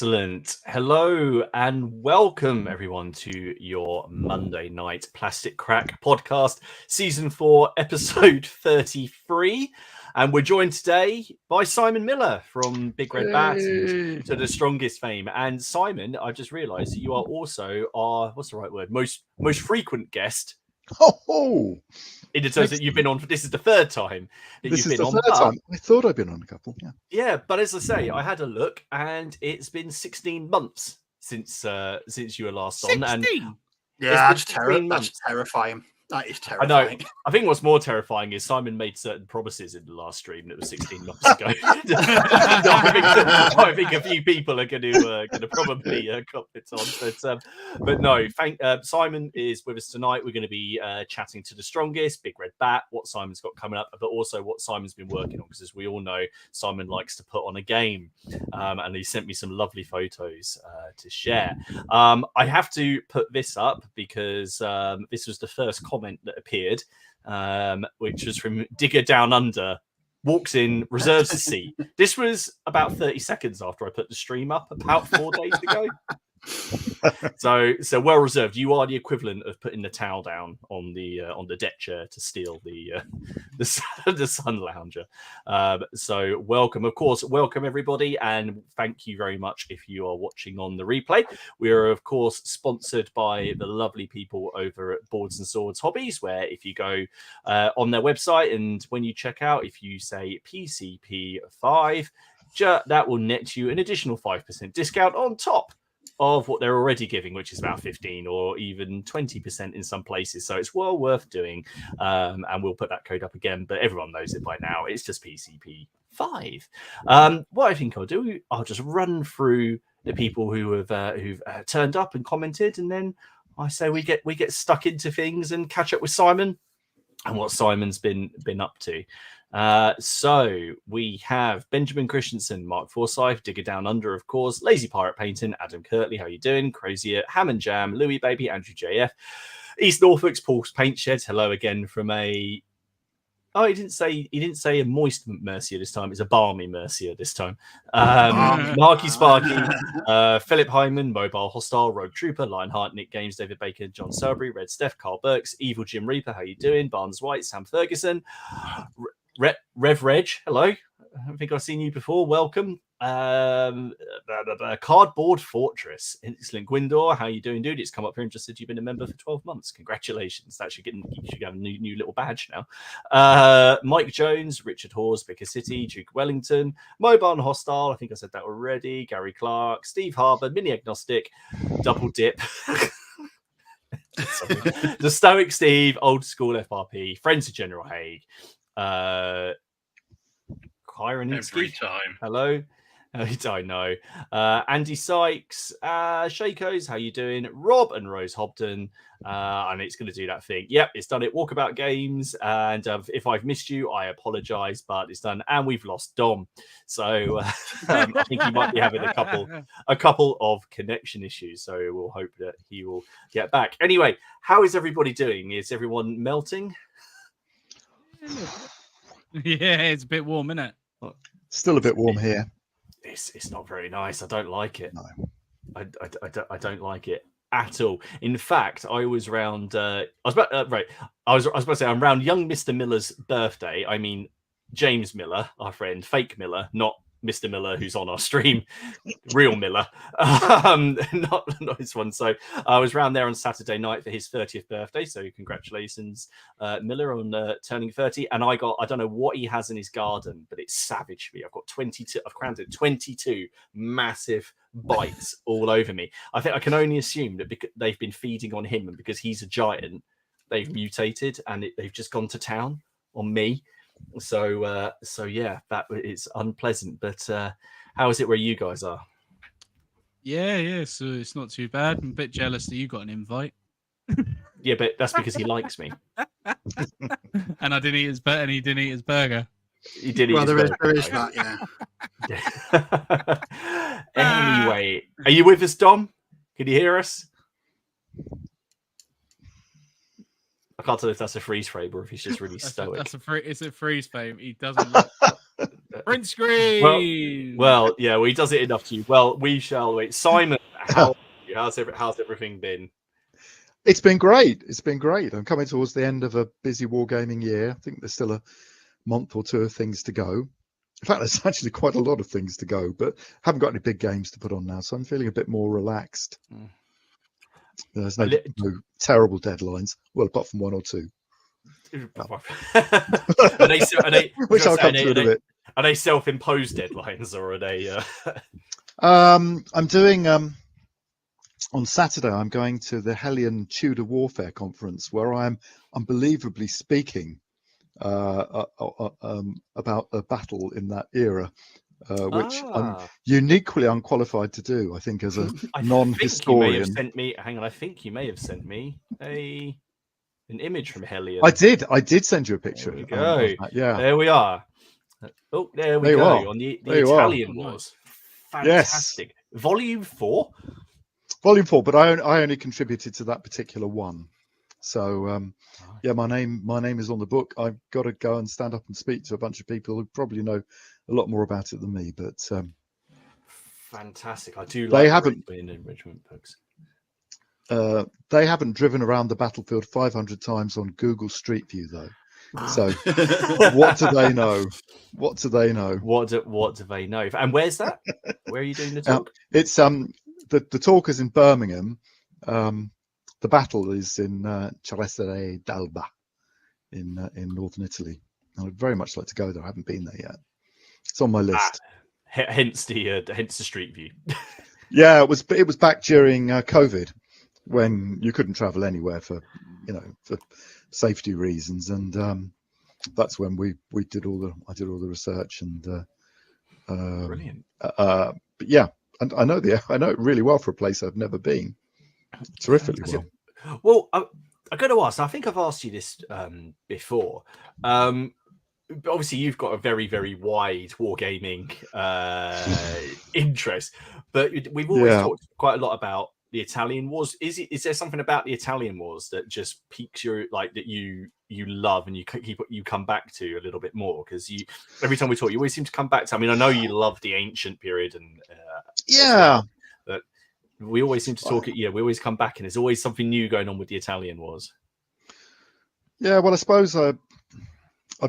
Excellent. Hello and welcome everyone to your Monday night Plastic Crack podcast, season 4, episode 33. And we're joined today by Simon Miller from Big Red Bat and To the Strongest fame. And Simon, I just realized that you are also our, what's the right word, most frequent guest. Oh, in the terms that you've been on, this is the third time that this you've is been the on. third time. I thought I'd been on a couple. Yeah, but as I say, I had a look, and it's been 16 months since you were last on. 16? Yeah, that's terrifying. That is terrifying. I know. I think what's more terrifying is Simon made certain promises in the last stream that was 16 months ago. I think a few people are going to probably comment on. But no, Simon is with us tonight. We're going to be chatting to the strongest, Big Red Bat, what Simon's got coming up, but also what Simon's been working on. Because as we all know, Simon likes to put on a game, and he sent me some lovely photos to share. I have to put this up because this was the first comment that appeared, which was from Digger Down Under. Walks in, reserves a seat. This was about 30 seconds after I put the stream up about 4 days ago. So well reserved. You are the equivalent of putting the towel down on the deck chair to steal the sun lounger. So welcome, of course, welcome everybody, and thank you very much if you are watching on the replay. We are of course sponsored by the lovely people over at Boards and Swords Hobbies, where if you go on their website and when you check out, if you say PCP5, that will net you an additional 5% discount on top of what they're already giving, which is about 15 or even 20% in some places. So it's well worth doing. And we'll put that code up again, but everyone knows it by now. It's just PCP5. What I think I'll do, I'll just run through the people who've turned up and commented, and then I say we get stuck into things and catch up with Simon and what Simon's been up to. So we have Benjamin Christensen, Mark Forsyth, Digger Down Under, of course, Lazy Pirate Painting, Adam Kirtley, how you doing? Crozier, Hammond Jam, Louis Baby, Andrew JF, East Norfolk's Paul's Paint Shed. Hello again from a... Oh, he didn't say a moist Mercier this time. It's a balmy Mercier this time. Marky Sparky, Philip Hyman, Mobile Hostile, Rogue Trooper, Lionheart, Nick Games, David Baker, John Selbury, Red Steph, Carl Burks, Evil Jim Reaper, how you doing? Barnes White, Sam Ferguson, Rev Reg, hello. I think I've seen you before. Welcome. Cardboard Fortress, excellent. Gwindor, how you doing, dude? It's come up here and just said you've been a member for 12 months. Congratulations. You should have a new little badge now. Mike Jones, Richard Hawes, Baker City, Duke Wellington, Mobile Hostile, I think I said that already. Gary Clark, Steve Harbour, Mini Agnostic, Double Dip. The Stoic Steve, Old School FRP, Friends of General Haig, Every time. Hello. I know. Andy Sykes, Shakos, how you doing? Rob and Rose Hobden, and it's going to do that thing. Yep, it's done it. Walkabout Games, and if I've missed you, I apologise, but it's done. And we've lost Dom, so I think he might be having a couple of connection issues. So we'll hope that he will get back. Anyway, how is everybody doing? Is everyone melting? Yeah, it's a bit warm, isn't it? Still a bit warm here. It's not very nice. I don't like it. No. I don't like it at all. In fact, I was round. I was about to say I'm round young Mr. Miller's birthday. I mean James Miller, our friend, fake Miller, not Mr. Miller who's on our stream, real Miller, not this one. So I was round there on Saturday night for his 30th birthday. So congratulations, Miller, on turning 30. And I don't know what he has in his garden, but it's savage for me. I've got 22. I've counted 22 massive bites all over me. I think I can only assume that because they've been feeding on him, and because he's a giant, they've mutated and they've just gone to town on me. So yeah, that it's unpleasant. But how is it where you guys are? Yeah. So it's not too bad. I'm a bit jealous that you got an invite. Yeah, but that's because he likes me. And I didn't eat his and he didn't eat his burger. He did eat his burger. There is that, yeah. Anyway, are you with us, Dom? Can you hear us? I can't tell if that's a freeze frame or if he's just really stoic. It's a freeze frame. He doesn't look... Print screen. Well, yeah, well, he does it enough to you. Well, we shall wait. Simon, how's everything been? It's been great. It's been great. I'm coming towards the end of a busy wargaming year. I think there's still a month or two of things to go. In fact, there's actually quite a lot of things to go, but haven't got any big games to put on now, so I'm feeling a bit more relaxed. There's no terrible deadlines. Well, apart from one or two. Are they, Which I'll come to in a bit. Are they self-imposed deadlines, or are they? I'm doing on Saturday. I'm going to the Hellion Tudor Warfare Conference, where I'm unbelievably speaking about a battle in that era, which I'm uniquely unqualified to do. I think as a non-historian. I think you may have sent me an image from Hellion. I did send you a picture. There we go. Yeah, there we are. Oh, there we go. On the Italian Wars. Fantastic. Yes. Volume 4. Volume 4, but I only contributed to that particular one. So yeah, my name is on the book. I've got to go and stand up and speak to a bunch of people who probably know a lot more about it than me. But fantastic. I do. They haven't in enrichment books. They haven't driven around the battlefield 500 times on Google Street View, though. So what do they know? What do they know? What do they know? And where's that? Where are you doing the talk? It's the talk is in Birmingham. The battle is in Cesare d'Alba in northern Italy. I'd very much like to go there. I haven't been there yet. It's on my list. Hence the Street View. Yeah, it was back during COVID, when you couldn't travel anywhere for safety reasons, and that's when I did all the research and brilliant. But yeah, and I know it really well for a place I've never been. Terrifically well. Well, I got to ask. I think I've asked you this before. But obviously, you've got a very, very wide wargaming interest, but we've always talked quite a lot about the Italian Wars. Is there something about the Italian Wars that just piques your that you love and you come back to a little bit more? Because every time we talk, you always seem to come back to. I mean, I know you love the ancient period and but we always seem to talk. We always come back, and there's always something new going on with the Italian Wars. Yeah, well, I suppose I've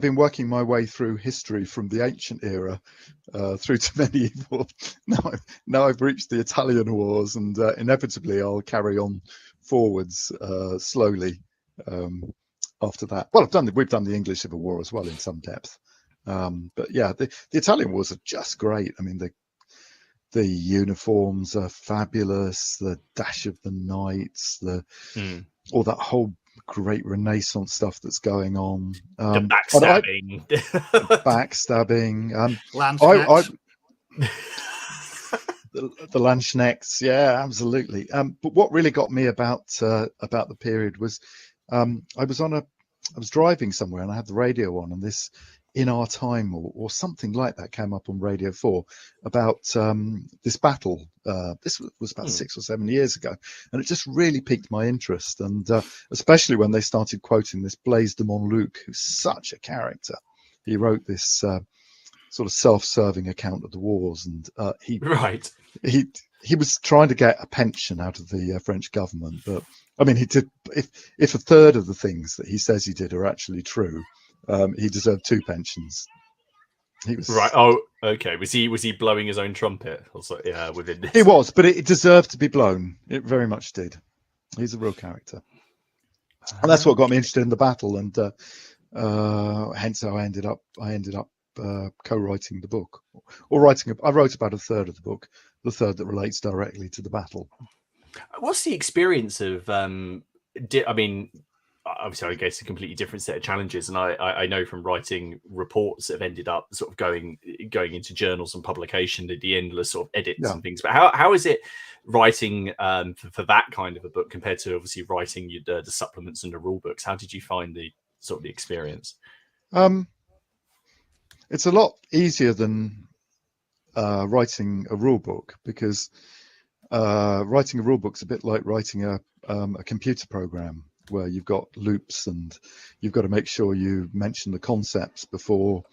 been working my way through history from the ancient era through to medieval. Now I've reached the Italian Wars, and inevitably I'll carry on forwards slowly after that. Well, we've done the English Civil War as well in some depth, but yeah, the Italian Wars are just great. I mean, the uniforms are fabulous. The dash of the knights, all that whole great Renaissance stuff that's going on. The backstabbing. The Landsknechts, yeah, absolutely. But what really got me about the period was I was driving somewhere and I had the radio on, and this In Our Time or something like that came up on Radio 4 about this battle. This was about 6 or 7 years ago, and it just really piqued my interest, and especially when they started quoting this Blaise de Montluc, who's such a character. He wrote this sort of self-serving account of the wars, and he was trying to get a pension out of the French government, but I mean, he did. If a third of the things that he says he did are actually true, he deserved 2 pensions. He was right. Oh, okay. Was he blowing his own trumpet? Also, yeah, within this. He was, but it deserved to be blown. It very much did. He's a real character, and that's what got me interested in the battle, and hence how I ended up co-writing the book, or I wrote about a third of the book, the third that relates directly to the battle. What's the experience of? I mean, obviously, I guess a completely different set of challenges, and I know from writing reports that have ended up sort of going into journals and publication, the endless sort of edits and things. But how is it writing for that kind of a book compared to obviously writing the supplements and the rule books? How did you find the sort of the experience? It's a lot easier than writing a rule book, because writing a rule book's a bit like writing a computer program, where you've got loops and you've got to make sure you mention the concepts before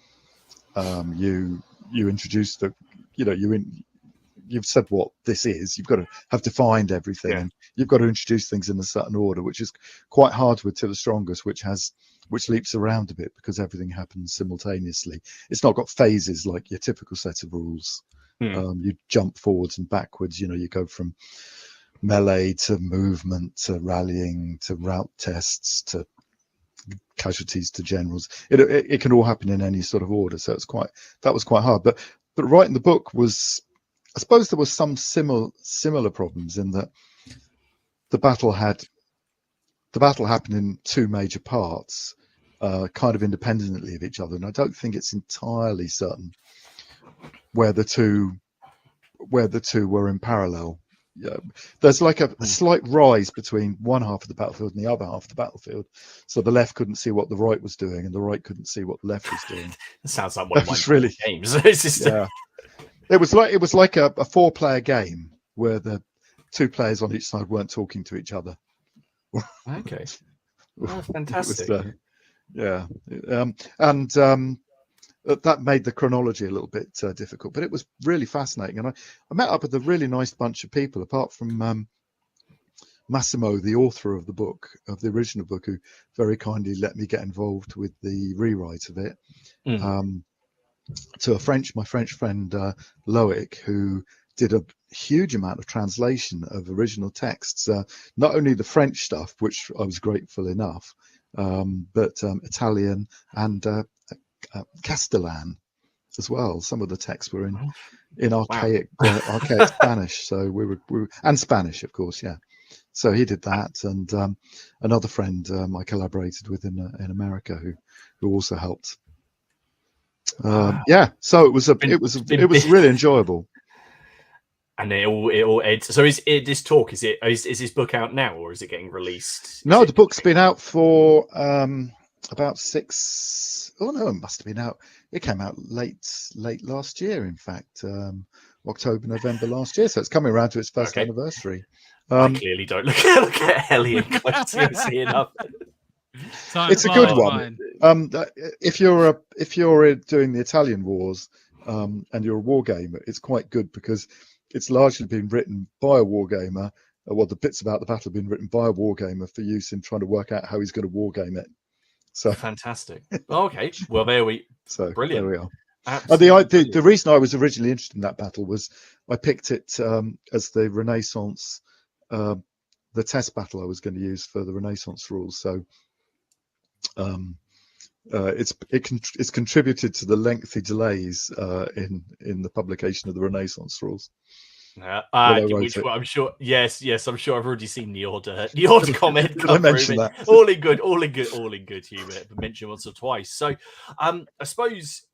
you you introduce you've said what this is. You've got to have defined everything, and you've got to introduce things in a certain order, which is quite hard with To the Strongest, which leaps around a bit because everything happens simultaneously. It's not got phases like your typical set of rules. You jump forwards and backwards. You go from melee to movement to rallying to route tests to casualties to generals. It can all happen in any sort of order. So that was quite hard. But writing the book was, I suppose there was some similar problems in that the battle happened in two major parts, kind of independently of each other, and I don't think it's entirely certain where the two were in parallel. Yeah, there's like a slight rise between one half of the battlefield and the other half of the battlefield. So the left couldn't see what the right was doing, and the right couldn't see what the left was doing. It sounds like one of my really games. It's just It was like a 4-player game where the 2 players on each side weren't talking to each other. Okay, fantastic. That made the chronology a little bit difficult, but it was really fascinating. And I met up with a really nice bunch of people, apart from Massimo, the author of the original book, who very kindly let me get involved with the rewrite of it. To my French friend Loic, who did a huge amount of translation of original texts, not only the French stuff, which I was grateful enough, but Italian and Castellan as well. Some of the texts were in archaic Spanish, so we were and Spanish, of course, yeah. So he did that, and another friend I collaborated with in America who also helped. So it was really enjoyable. And it all ends. So is this talk? Is this book out now, or is it getting released? No, the book's been out for about 6. Oh no, it must have been out. It came out late last year, in fact, October, November last year. So it's coming around to its first anniversary. I clearly don't look at Ellie closely enough. It's a good one. If you're doing the Italian wars and you're a wargamer, it's quite good because it's largely been written by a wargamer. Well, the bits about the battle have been written by a wargamer for use in trying to work out how he's going to wargame it. So fantastic. Okay, well brilliant. There we are. The reason I was originally interested in that battle was I picked it as the Renaissance, the test battle I was going to use for the Renaissance rules. So it's contributed to the lengthy delays in the publication of the Renaissance rules. Which I'm sure. Yes, I'm sure I've already seen the odd comment. I mentioned that. All in good humour. Mentioned once or twice. So, I suppose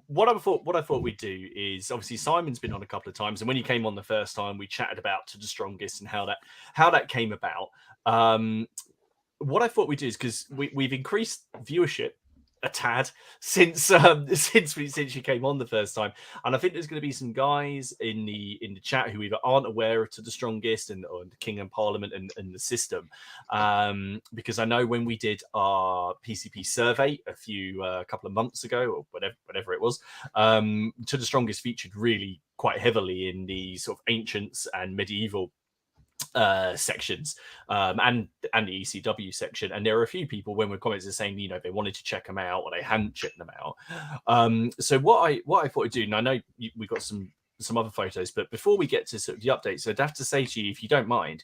what I thought we'd do is, obviously Simon's been on a couple of times, and when he came on the first time, we chatted about To the Strongest and how that came about. What I thought we'd do is, because we've increased viewership a tad since you came on the first time, and I think there's going to be some guys in the chat who either aren't aware of To the Strongest or the King and Parliament and the system, because I know when we did our PCP survey a couple of months ago, or whatever it was, To the Strongest featured really quite heavily in the sort of ancients and medieval sections, and the ECW section, and there are a few people when we're commenting saying they wanted to check them out or they hadn't checked them out. So what I thought I'd do, and I know we got some other photos, but before we get to sort of the updates, I'd have to say to you, if you don't mind,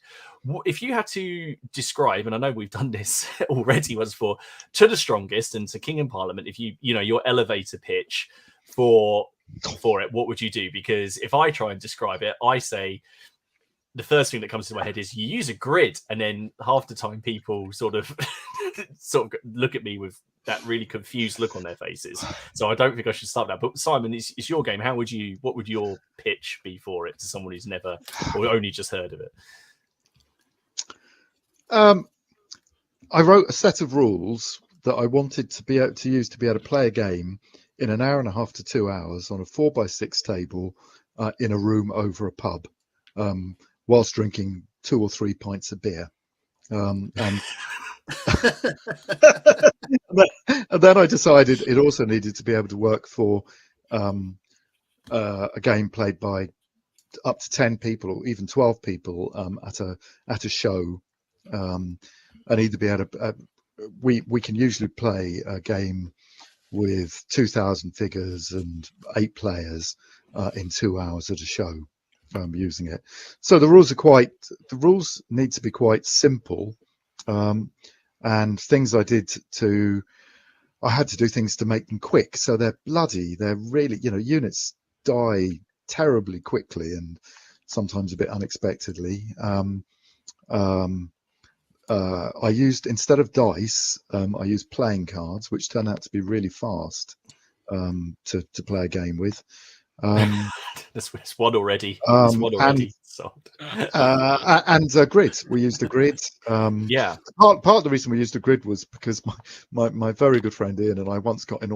if you had to describe, and I know we've done this already once for To the Strongest and to King and Parliament, if your elevator pitch for it, what would you do? Because if I try and describe it, I say the first thing that comes to my head is you use a grid, and then half the time people sort of look at me with that really confused look on their faces. So I don't think I should start that. But Simon, it's your game. What would your pitch be for it to someone who's never or only just heard of it? I wrote a set of rules that I wanted to be able to use to be able to play a game in an hour and a half to 2 hours on a 4x6 table in a room over a pub, whilst drinking 2 or 3 pints of beer. And then I decided it also needed to be able to work for a game played by up to 10 people or even 12 people at a show, and either be able to we can usually play a game with 2,000 figures and 8 players in 2 hours at a show using it. So the rules need to be quite simple, and things I had to do things to make them quick. So they're really, units die terribly quickly and sometimes a bit unexpectedly. I used, instead of dice, I used playing cards, which turn out to be really fast to play a game with. That's one already. That's one already. And grid. We used a grid. Yeah. Part of the reason we used a grid was because my very good friend Ian and I once got in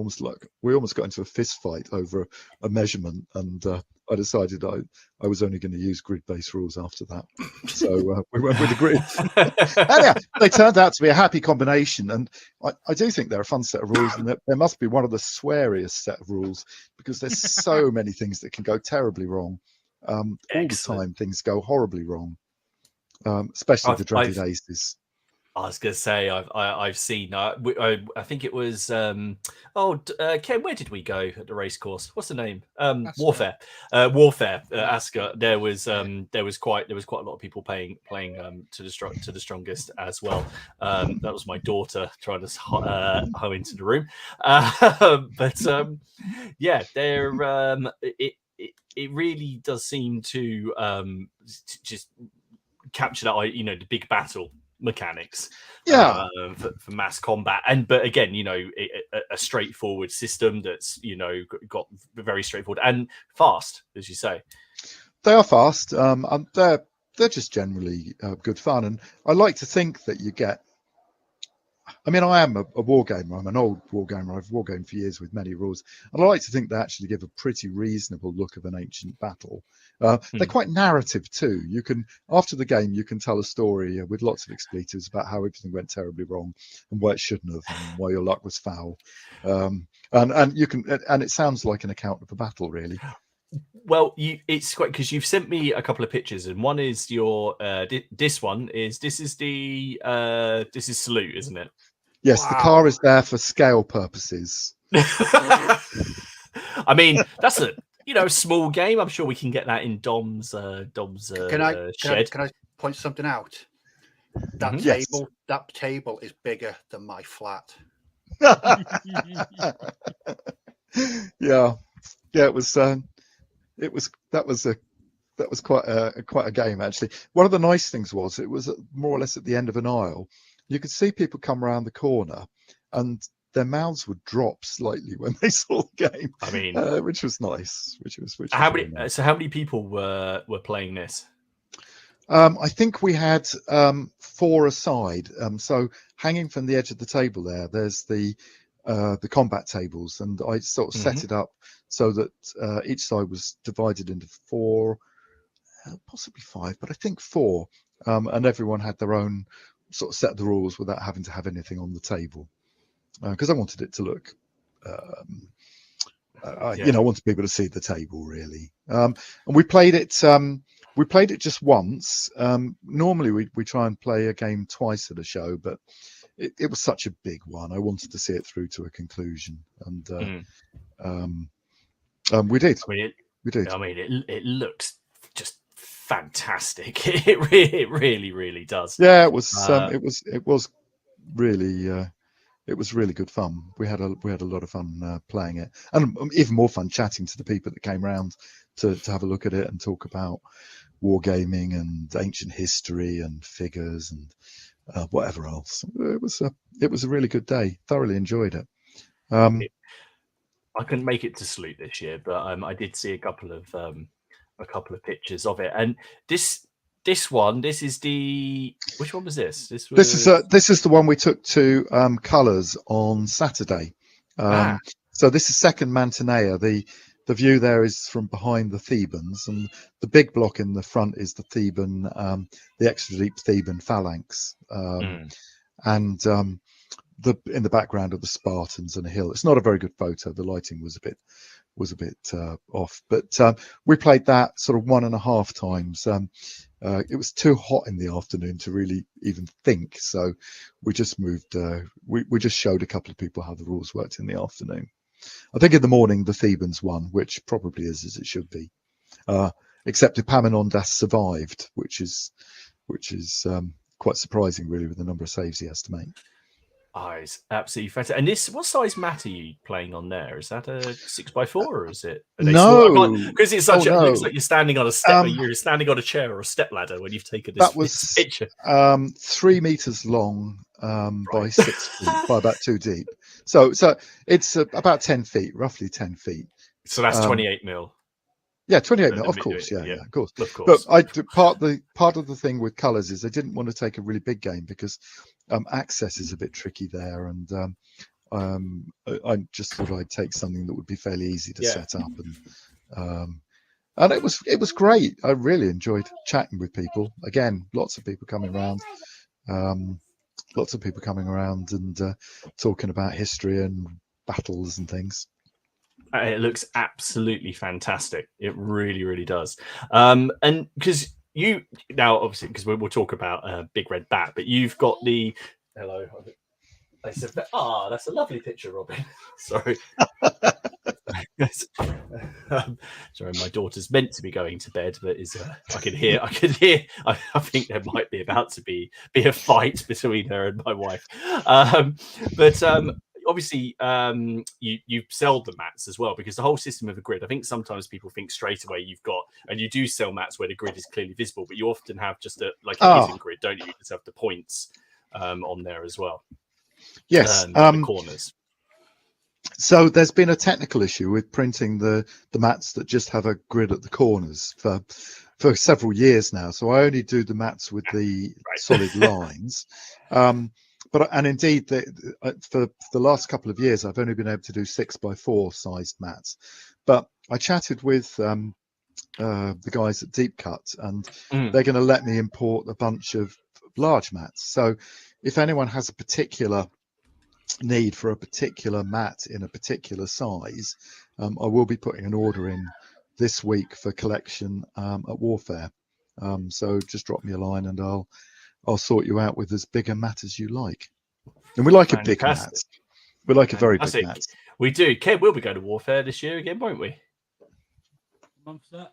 we almost got into a fist fight over a measurement, and I decided I was only going to use grid-based rules after that. So we went with the grid. Anyhow, they turned out to be a happy combination, and I do think they're a fun set of rules, and there must be one of the sweariest set of rules, because there's so many things that can go terribly wrong. All the time things go horribly wrong, especially the dreaded aces. I was gonna say I've seen. I think it was. Ken, where did we go at the race course? What's the name? Warfare. Ascot. There was quite a lot of people playing to the strongest as well. That was my daughter trying to hoe into the room. Yeah, it really does seem to just capture that, the big battle mechanics for mass combat, but again, a straightforward system that's got very straightforward and fast, as you say. They are fast, and they're just generally good fun, and I like to think that you get, I mean, I am a wargamer. I'm an old wargamer. I've wargamed for years with many rules. And I like to think they actually give a pretty reasonable look of an ancient battle. They're quite narrative too. You can, after the game, you can tell a story with lots of expletives about how everything went terribly wrong and why it shouldn't have, and why your luck was foul. And you can, and it sounds like an account of a battle, really. Well, it's quite, because you've sent me a couple of pictures, and one is your this is Salute, isn't it? Yes, wow. The car is there for scale purposes. I mean, that's a small game. I'm sure we can get that in Dom's shed. Can I point something out? That table is bigger than my flat. Yeah, it was. That was quite a game, actually. One of the nice things was it was more or less at the end of an aisle. You could see people come around the corner, and their mouths would drop slightly when they saw the game. I mean, which was nice. How many people were playing this? I think we had 4 aside. So hanging from the edge of the table there's the combat tables, and I sort of set it up so that each side was divided into 4, possibly 5, but I think 4, and everyone had their own sort of set of the rules without having to have anything on the table, because I wanted it to look, I wanted people to see the table, really. And we played it just once. Normally we try and play a game twice at a show, but it was such a big one. I wanted to see it through to a conclusion, and we did. We did. I mean, it looks just fantastic. It really does. Yeah, it was really good fun. We had a lot of fun playing it, and even more fun chatting to the people that came round to have a look at it and talk about wargaming and ancient history and figures and whatever else. It was a really good day. Thoroughly enjoyed it. I couldn't make it to Salute this year, but I did see a couple of pictures of it. And this is the, which one was this? This is the one we took to Colours on Saturday. So this is second Mantinea. The view there is from behind the Thebans, and the big block in the front is the Theban, the extra deep Theban phalanx, and in the background of the Spartans and a hill. It's not a very good photo. The lighting was was a bit off. But we played that sort of 1.5 times. It was too hot in the afternoon to really even think, so we just moved. We just showed a couple of people how the rules worked in the afternoon. I think in the morning the Thebans won, which probably is as it should be. Except Epaminondas survived, which is quite surprising, really, with the number of saves he has to make. Oh, it's absolutely fantastic. And this, what size mat are you playing on there? Is that a 6x4 or is it? No, because it's such. no. It looks like you're standing on a step. You're standing on a chair or a step ladder when you've taken this, that was this picture. 3 meters long by 6 feet by about 2 deep. So it's about 10 feet, roughly 10 feet. So that's 28 mil. Yeah, 28 mil, of course. Yeah, of course. Of course. But part of the thing with colours is I didn't want to take a really big game because access is a bit tricky there, and I just thought I'd take something that would be fairly easy to set up, and it was great. I really enjoyed chatting with people. Again, lots of people coming around, and talking about history and battles and things. It looks absolutely fantastic. It really, really does. And because you now, obviously, because we'll talk about Big Red Bat, but you've got the hello. I said, that's a lovely picture, Robin. Sorry. Sorry, my daughter's meant to be going to bed, but I can hear. I think there might be about to be a fight between her and my wife. Obviously, you sell the mats as well, because the whole system of a grid, I think sometimes people think straight away you do sell mats where the grid is clearly visible, but you often have just a hidden grid, don't you? You just have the points on there as well. Yes, the corners. So there's been a technical issue with printing the mats that just have a grid at the corners for several years now. So I only do the mats with the solid lines. And indeed, for the last couple of years, I've only been able to do 6x4 sized mats. But I chatted with the guys at Deep Cut, and they're going to let me import a bunch of large mats. So if anyone has a particular need for a particular mat in a particular size, I will be putting an order in this week for collection at Warfare. So just drop me a line and I'll sort you out with as big a mat as you like. And we like a big mat. We like a very big mat. We do. Ken, we'll be going to Warfare this year again, won't we? What month's that?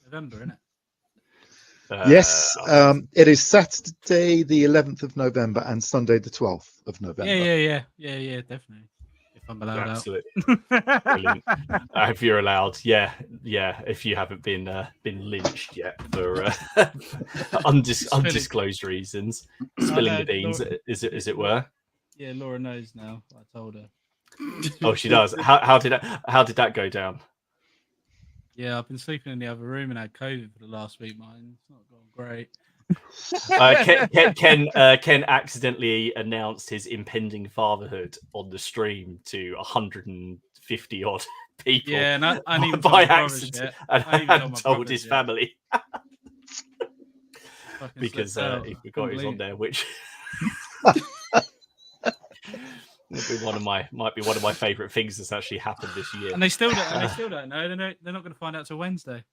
November, isn't it? Yes, it is Saturday the 11th of November and Sunday the 12th of November. Yeah, definitely. If I'm allowed Absolutely. Brilliant. If you're allowed, yeah. If you haven't been lynched yet for undisclosed reasons, spilling the beans, as it were. Yeah, Laura knows now. I told her. Oh, she does. How did that go down? Yeah, I've been sleeping in the other room and had COVID for the last week, mine. It's not gone great. Ken accidentally announced his impending fatherhood on the stream to 150 odd people. Yeah, and I didn't by accident, and hadn't told his family because he forgot he was on there, which might be one of my favourite things that's actually happened this year. And they still don't know. They're not going to find out till Wednesday.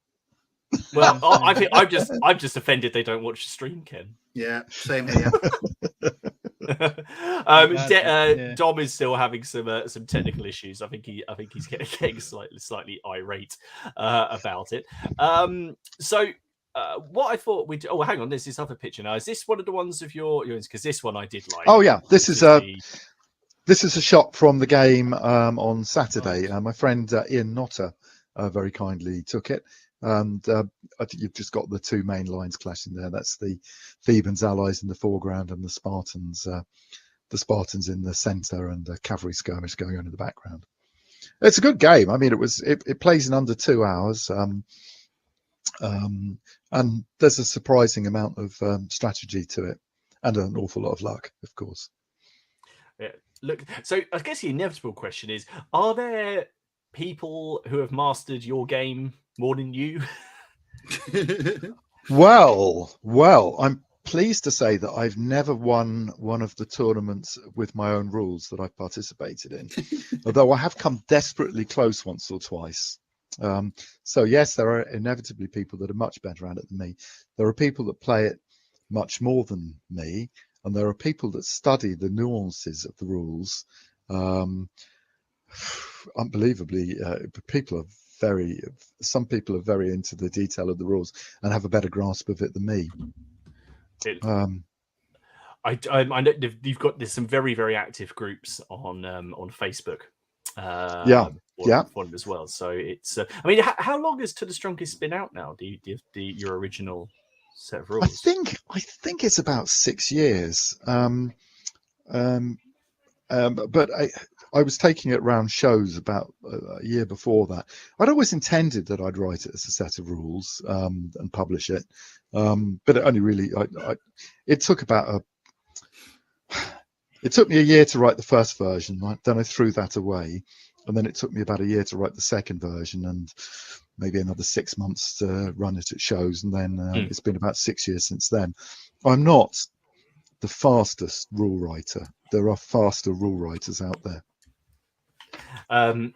Well, I think I'm just offended they don't watch the stream, Ken. Yeah, same here. Dom is still having some technical issues. I think he's getting slightly irate about it. What I thought we'd hang on, there's this other picture now. Is this one of the ones of yours? Because this one I did like. Oh yeah, this is a shot from the game on Saturday. My friend Ian Notter very kindly took it. And I think you've just got the two main lines clashing there. That's the Thebans allies in the foreground and the Spartans in the center, and the cavalry skirmish going on in the background. It's a good game. I mean, it plays in under 2 hours, and there's a surprising amount of strategy to it, and an awful lot of luck, of course. Yeah. Look, so I guess the inevitable question is: are there people who have mastered your game more than you? Well, I'm pleased to say that I've never won one of the tournaments with my own rules that I've participated in, although I have come desperately close once or twice. So yes, there are inevitably people that are much better at it than me. There are people that play it much more than me, and there are people that study the nuances of the rules. Unbelievably, some people are very into the detail of the rules and have a better grasp of it than me. I know you've got some very, very active groups on Facebook. Yeah. For them as well. So it's. I mean, how long has To the Strongest been out now? Your original set of rules? I think it's about 6 years. But I was taking it round shows about a year before that. I'd always intended that I'd write it as a set of rules and publish it, but it only really it took me a year to write the first version. Then I threw that away, and then it took me about a year to write the second version, and maybe another 6 months to run it at shows, and then it's been about 6 years since then. I'm not the fastest rule writer. There are faster rule writers out there. I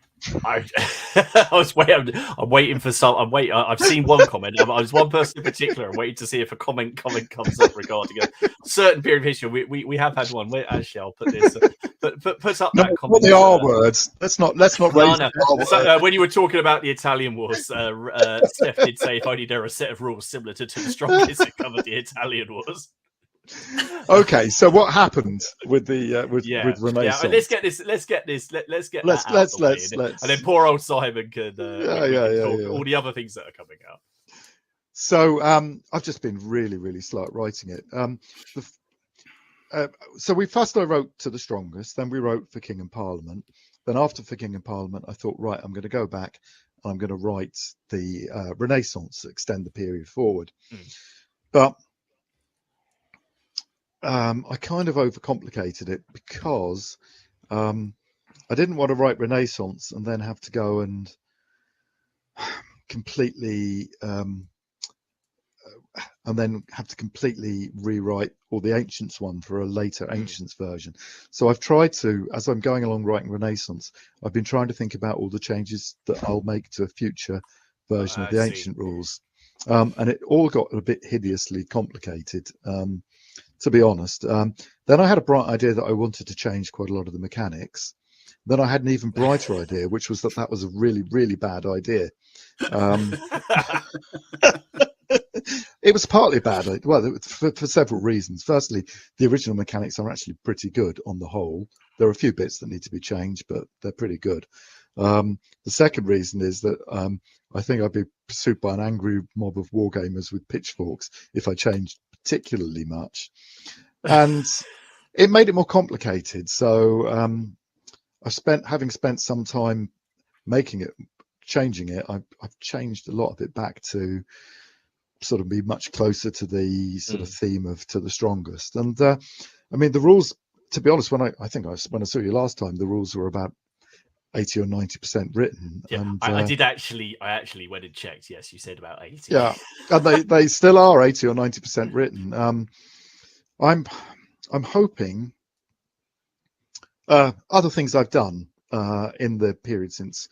was waiting. I'm waiting for some. I've seen one comment. I was one person in particular. I'm waiting to see if a comment comes up regarding a certain period of history. We have had one. Actually, I'll put this. Put up that comment. The R words. Let's not raise the R words. When you were talking about the Italian wars, Steph did say if only there were a set of rules similar to the Strongest that covered the Italian wars. Okay, so what happened with Renaissance? Yeah, let's get this. And then poor old Simon can talk all the other things that are coming out. So I've just been really, really slow at writing it. So I wrote To the Strongest, then we wrote For King and Parliament. Then after For King and Parliament, I thought, right, I'm going to go back and I'm going to write the Renaissance, extend the period forward. But I kind of overcomplicated it because I didn't want to write Renaissance and then have to go and completely rewrite all the Ancients one for a later Ancients version. So I've tried to, as I'm going along writing Renaissance, I've been trying to think about all the changes that I'll make to a future version of the Ancient rules. And it all got a bit hideously complicated, to be honest. Then I had a bright idea that I wanted to change quite a lot of the mechanics. Then I had an even brighter idea, which was that was a really, really bad idea. It was partly bad. Well, for several reasons. Firstly, the original mechanics are actually pretty good on the whole. There are a few bits that need to be changed, but they're pretty good. The second reason is that I think I'd be pursued by an angry mob of wargamers with pitchforks if I changed particularly much, and it made it more complicated. So having spent some time changing it, I've changed a lot of it back to sort of be much closer to the sort of theme of To the Strongest. And I mean, the rules, to be honest, when I saw you last time, the rules were about 80 or 90% written. Yeah, and I actually went and checked. Yes, you said about 80. Yeah, and they still are 80 or 90% written. I'm hoping other things I've done in the period since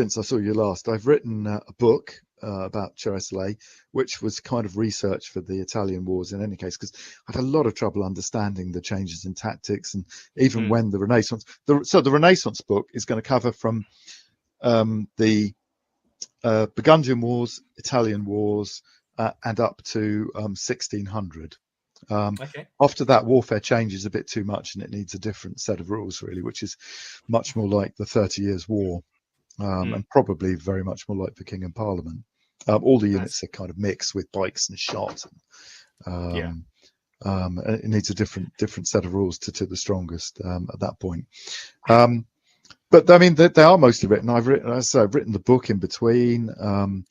I saw you last. I've written a book about Ceresole, which was kind of research for the Italian wars in any case, because I had a lot of trouble understanding the changes in tactics, and even when the Renaissance. So the Renaissance book is going to cover from the Burgundian Wars, Italian Wars, and up to 1600. After that, warfare changes a bit too much, and it needs a different set of rules, really, which is much more like the 30 Years' War. And probably very much more like the King and Parliament. All the units are kind of mixed with pikes and shot. It needs a different set of rules to The Strongest at that point. But I mean, they are mostly written. I've written the book in between. The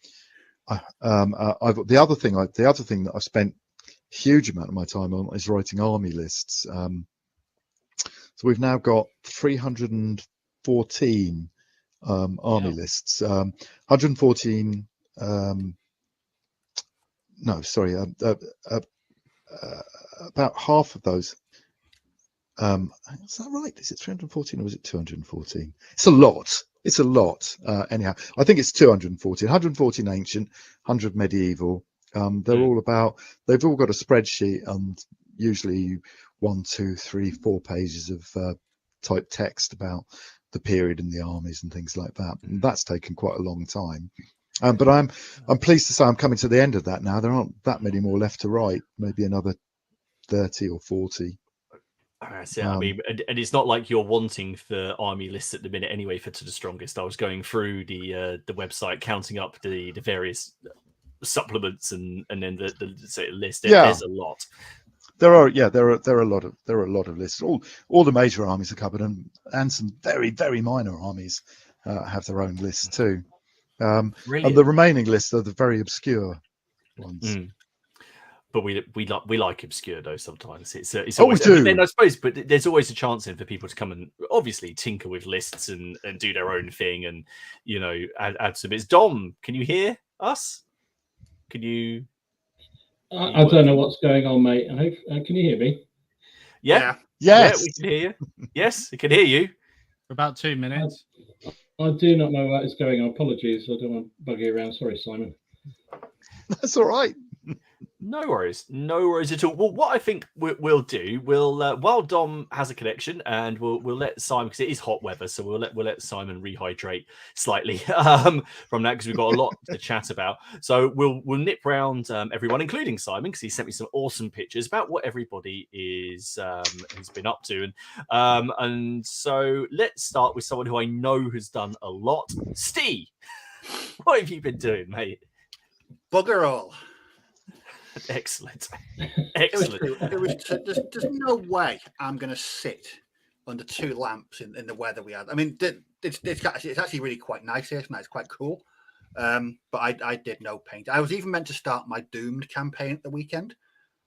other thing that I've spent a huge amount of my time on is writing army lists. So we've now got 314 army lists, 114 no, sorry, about half of those. Is that right? Is it 314 or was it 214? It's a lot. It's a lot. Anyhow, I think it's 214. 114 ancient, 100 medieval. They're all about. They've all got a spreadsheet and usually 1, 2, 3, 4 pages of type text about the period and the armies and things like that. And that's taken quite a long time. But I'm pleased to say I'm coming to the end of that now. There aren't that many more left to write. Maybe another 30 or 40. That's it. I mean, and it's not like you're wanting for army lists at the minute anyway. For To the Strongest, I was going through the website, counting up the various supplements and then the list. There's a lot. There are a lot of lists. All the major armies are covered, and some very, very minor armies have their own lists too. And the remaining lists are the very obscure ones. But we like obscure though sometimes. It's we do. Then I suppose, but there's always a chance for people to come and obviously tinker with lists and do their own thing and add some bits. Dom, can you hear us? Can you? I don't know what's going on, mate. Can you hear me? Yeah. Yes. Yeah, we can hear you. Yes, we can hear you. For about 2 minutes. I do not know what is going on. Apologies. I don't want to bug you around. Sorry, Simon. That's all right. No worries at all. Well, what I think we'll do, while Dom has a connection, and we'll let Simon, because it is hot weather, so we'll let Simon rehydrate slightly from that, because we've got a lot to chat about. So we'll nip round everyone, including Simon, because he sent me some awesome pictures about what everybody has been up to, and so let's start with someone who I know has done a lot. Steve, what have you been doing, mate? Bugger all. Excellent. There's no way I'm going to sit under 2 lamps in the weather we had. I mean, it's actually really quite nice here tonight. It's quite cool. But I did no paint. I was even meant to start my Doomed campaign at the weekend.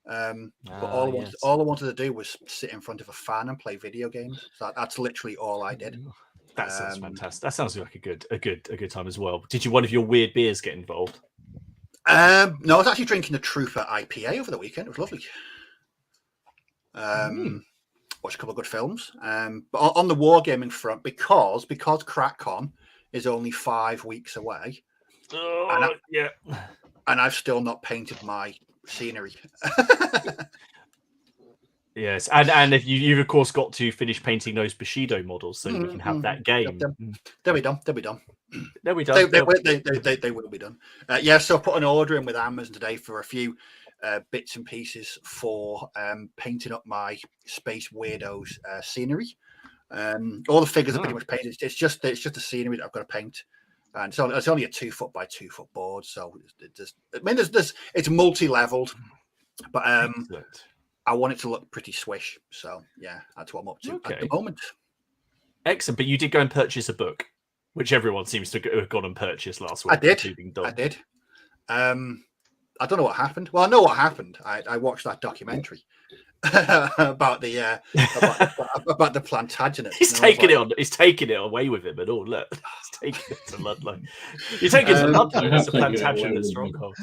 But all I wanted to do was sit in front of a fan and play video games. So that's literally all I did. That sounds fantastic. That sounds like a good time as well. Did one of your weird beers get involved? No, I was actually drinking a Trooper IPA over the weekend. It was lovely. Watched a couple of good films. But on the wargaming front, because CrackCon is only 5 weeks away, and I've still not painted my scenery. Yes, and if you've of course got to finish painting those Bushido models, so we can have that game. They'll be done. They'll be done. They will be done. So I put an order in with Amazon today for a few bits and pieces for painting up my Space Weirdos scenery. All the figures are pretty much painted. It's just the scenery that I've got to paint, and so it's only a 2 foot by 2 foot board. So it's multi-leveled, but I want it to look pretty swish. So yeah, that's what I'm up to at the moment. Excellent. But you did go and purchase a book, which everyone seems to have gone and purchased last week. I did. I don't know what happened. Well, I know what happened. I watched that documentary about the about the Plantagenets. He's taking it on. He's taking it away with him and all. Look, he's taking it to Ludlow. You're taking it to Ludlow. It's a Plantagenet stronghold.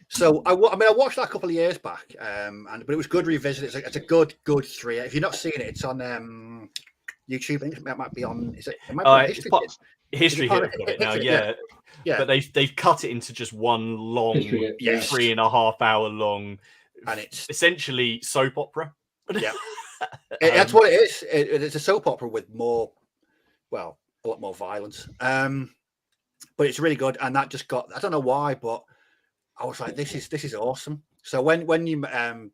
So I watched that a couple of years back, but it was good revisit. It's a good 3. If you've not seen it, it's on YouTube. I think it might be on. It might be History Hit have got it now. Yeah. But they've cut it into just one long 3.5 hour long, and it's essentially soap opera. Yeah, that's what it is. It's a soap opera with a lot more violence. But it's really good, and that just got. I don't know why, but I was like, this is awesome. So when you I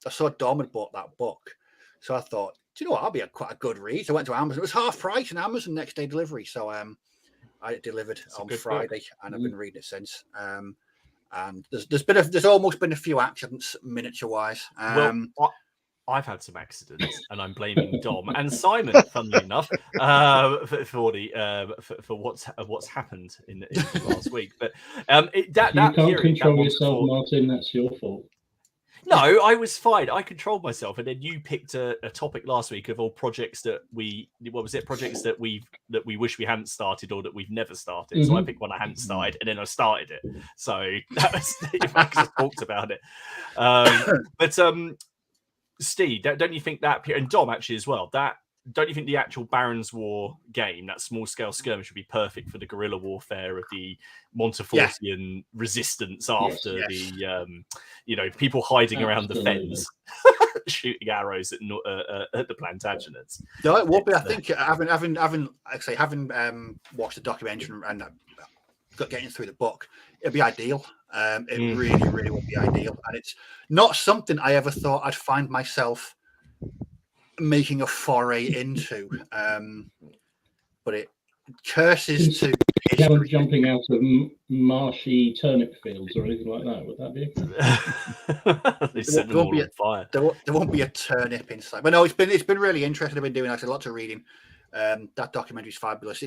saw Dom had bought that book, so I thought, do you know what? I'll be quite a good read. So I went to Amazon. It was half price in Amazon next day delivery. So I delivered on Friday, and I've been reading it since. And there's almost been a few accidents miniature wise. I've had some accidents, and I'm blaming Dom and Simon, funnily enough, for what's happened in the last week. But you can't control yourself, Martin. That's your fault. No, I was fine. I controlled myself, and then you picked a topic last week of all projects that what was it? Projects that we wish we hadn't started or that we've never started. So I picked one I hadn't started, and then I started it. So that was I just talked about it. But Steve, don't you think that, and Dom actually as well, that don't you think the actual Barons War game, that small scale skirmish, would be perfect for the guerrilla warfare of the Montefortian resistance after the people hiding around the fence, shooting arrows at the Plantagenets? No, it won't be. I think having watched the documentary and getting through the book, it'd be ideal. It really, really would be ideal, and it's not something I ever thought I'd find myself making a foray into, but it curses to jumping out of marshy turnip fields or anything like that. Would that be they set them all on fire? There won't be a turnip inside. But no, it's been really interesting. I've been doing actually lots of reading. That documentary is fabulous.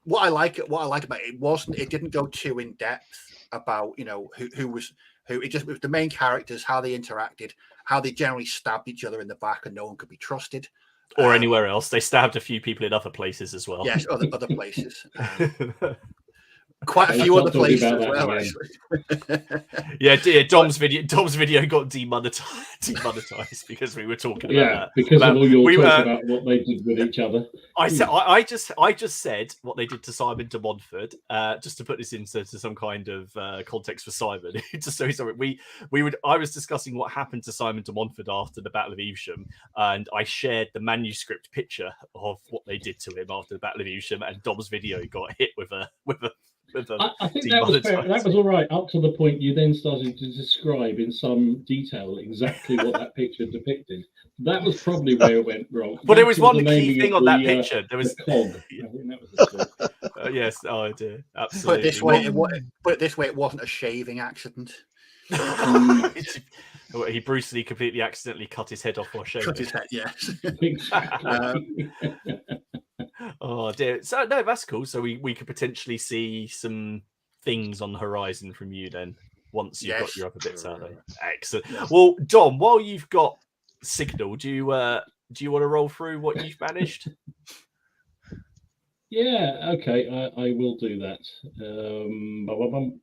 What I liked about it didn't go too in depth about who was who. It was the main characters, how they interacted, how they generally stabbed each other in the back, and no one could be trusted. Or anywhere else. They stabbed a few people in other places as well. Yes, other places. Quite a few other places as well, actually. Yeah, Dom's video got demonetized because we were talking about that. Because of all your talk about what they did with each other. I just said what they did to Simon de Montfort, just to put this into some kind of context for Simon. Just so he's sorry, I was discussing what happened to Simon de Montfort after the Battle of Evesham, and I shared the manuscript picture of what they did to him after the Battle of Evesham, and Dom's video got hit with a I think that was fair. That was all right up to the point you then started to describe in some detail exactly what that picture depicted. That was probably where it went wrong. But there was one key thing on that picture. There was the cog. I think that was the cog. Yes, I do. Absolutely. Put it this way, it wasn't a shaving accident. He Bruce Lee completely accidentally cut his head off while shaving. Cut his head, yes. Exactly. Oh dear. So no, that's cool. So we could potentially see some things on the horizon from you then once you've got your other bits out there. Excellent. Yes. Well, Dom, while you've got signal, do you want to roll through what you've managed? Yeah, okay, I will do that. Let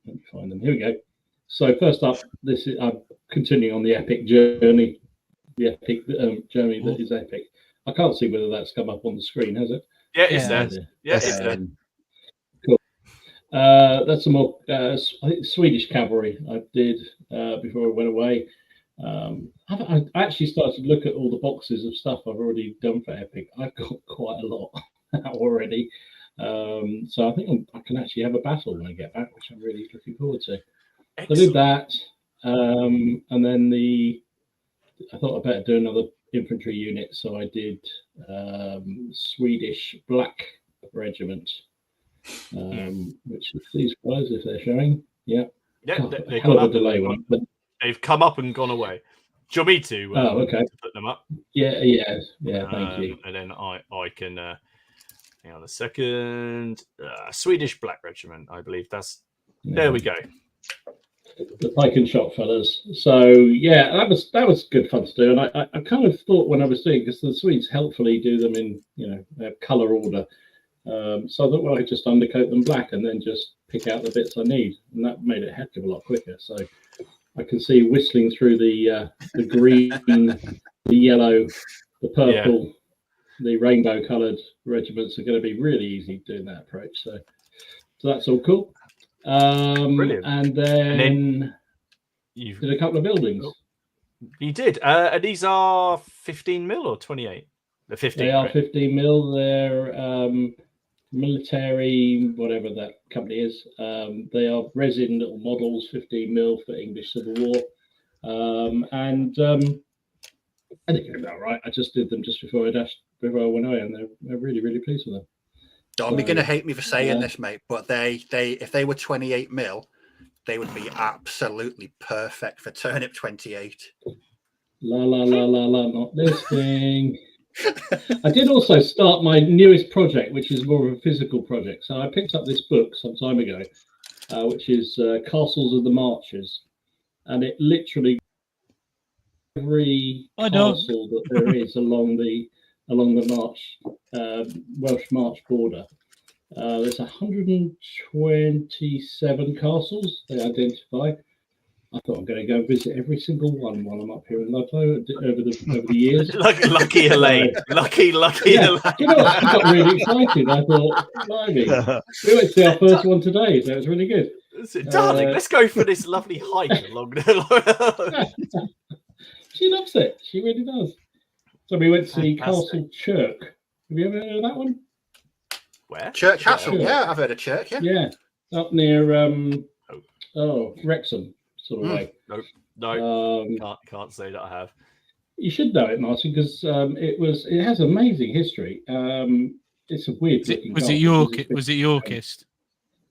me find them. Here we go. So first up, I'm continuing on the epic journey. The epic journey that is epic. I can't see whether that's come up on the screen, has it? Yeah, it's there. Yeah, it's there. Cool. That's some more Swedish cavalry I did before I went away. I actually started to look at all the boxes of stuff I've already done for Epic. I've got quite a lot already. So I think I can actually have a battle when I get back, which I'm really looking forward to. Excellent. So I did that. And then I thought I'd better do another infantry unit, so I did Swedish Black Regiment, which is these guys, if they're showing. Yeah, they've come up and gone away. Do you want me to? Okay. To put them up. Yeah. Thank you. And then I can. Hang on a second. Swedish Black Regiment, I believe that's. Yeah. There we go. The Pike and shot fellas. So yeah, that was good fun to do, and I kind of thought when I was doing, because the Swedes helpfully do them in their color order. So I thought, well, I could just undercoat them black and then just pick out the bits I need, and that made it a heck of a lot quicker. So I can see whistling through the green, the yellow, the purple, the rainbow coloured regiments are going to be really easy doing that approach. So that's all cool. Brilliant. And then you did a couple of buildings. You did. And these are 15 mil or 28? The 15. They are 15 mil. They're military, whatever that company is. They are resin little models, 15 mil for English Civil War. And I think they're about right. I just did them just before I went away, and they're really, really pleased with them. Dom, you're going to hate me for saying this, mate, but they if they were 28 mil, they would be absolutely perfect for Turnip 28. Not listening. I did also start my newest project, which is more of a physical project. So I picked up this book some time ago, which is Castles of the Marches. and it literally every castle that there is along the March Welsh March border. There's 127 castles they identify. I thought I'm going to go visit every single one while I'm up here in Ludlow over the years. Lucky Elaine. Lucky Yeah. Elaine. You know what? I got really excited. I thought, blimey. We went to see our first one today, so it was really good. Darling, let's go for this lovely hike along the She loves it. She really does. So we went to see Fantastic. Castle Chirk. Have you ever heard of that one? Where? Church Castle. Church. Yeah, I've heard of Church. Yeah. Yeah, up near Wrexham sort of way. No, can't say that I have. You should know it, Martin, because it has amazing history. It's a weird looking. Was it Yorkist?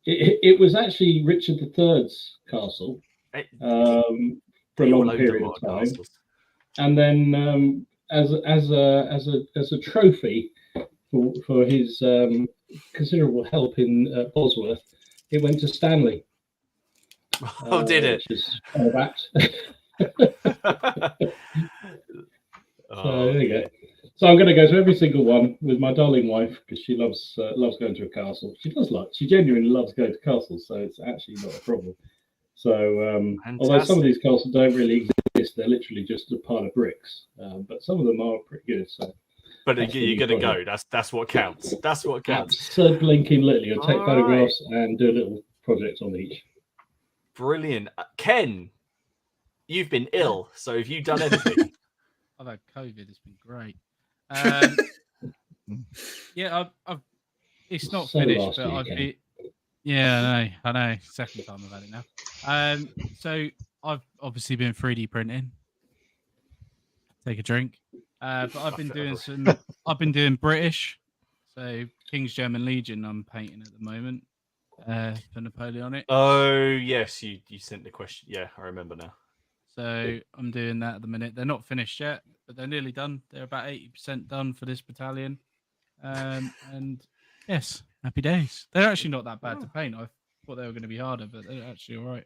It was actually Richard III's castle for a long period of time, and then as a trophy for his considerable help in Bosworth, it went to Stanley. Oh, did it? Which is kind of apt. So there you go. So I'm going to go to every single one with my darling wife because she loves going to a castle. She genuinely loves going to castles, so it's actually not a problem. So although some of these castles don't really exist, they're literally just a pile of bricks. But some of them are pretty good. So, but you're going to go. That's what counts. That's what counts. So blinking little. You'll take All photographs and do a little project on each. Brilliant, Ken. You've been ill, so have you done anything? I've had COVID. It's been great. Yeah, I've it's not finished, but I've been. Yeah, I know. Second time I've had it now. So I've obviously been 3D printing. Take a drink. But I've been doing I've been doing British. So King's German Legion I'm painting at the moment. For Napoleonic. Oh yes, you sent the question. Yeah, I remember now. So I'm doing that at the minute. They're not finished yet, but they're nearly done. They're about 80% done for this battalion. And yes, happy days. They're actually not that bad to paint. I thought they were going to be harder, but they're actually all right.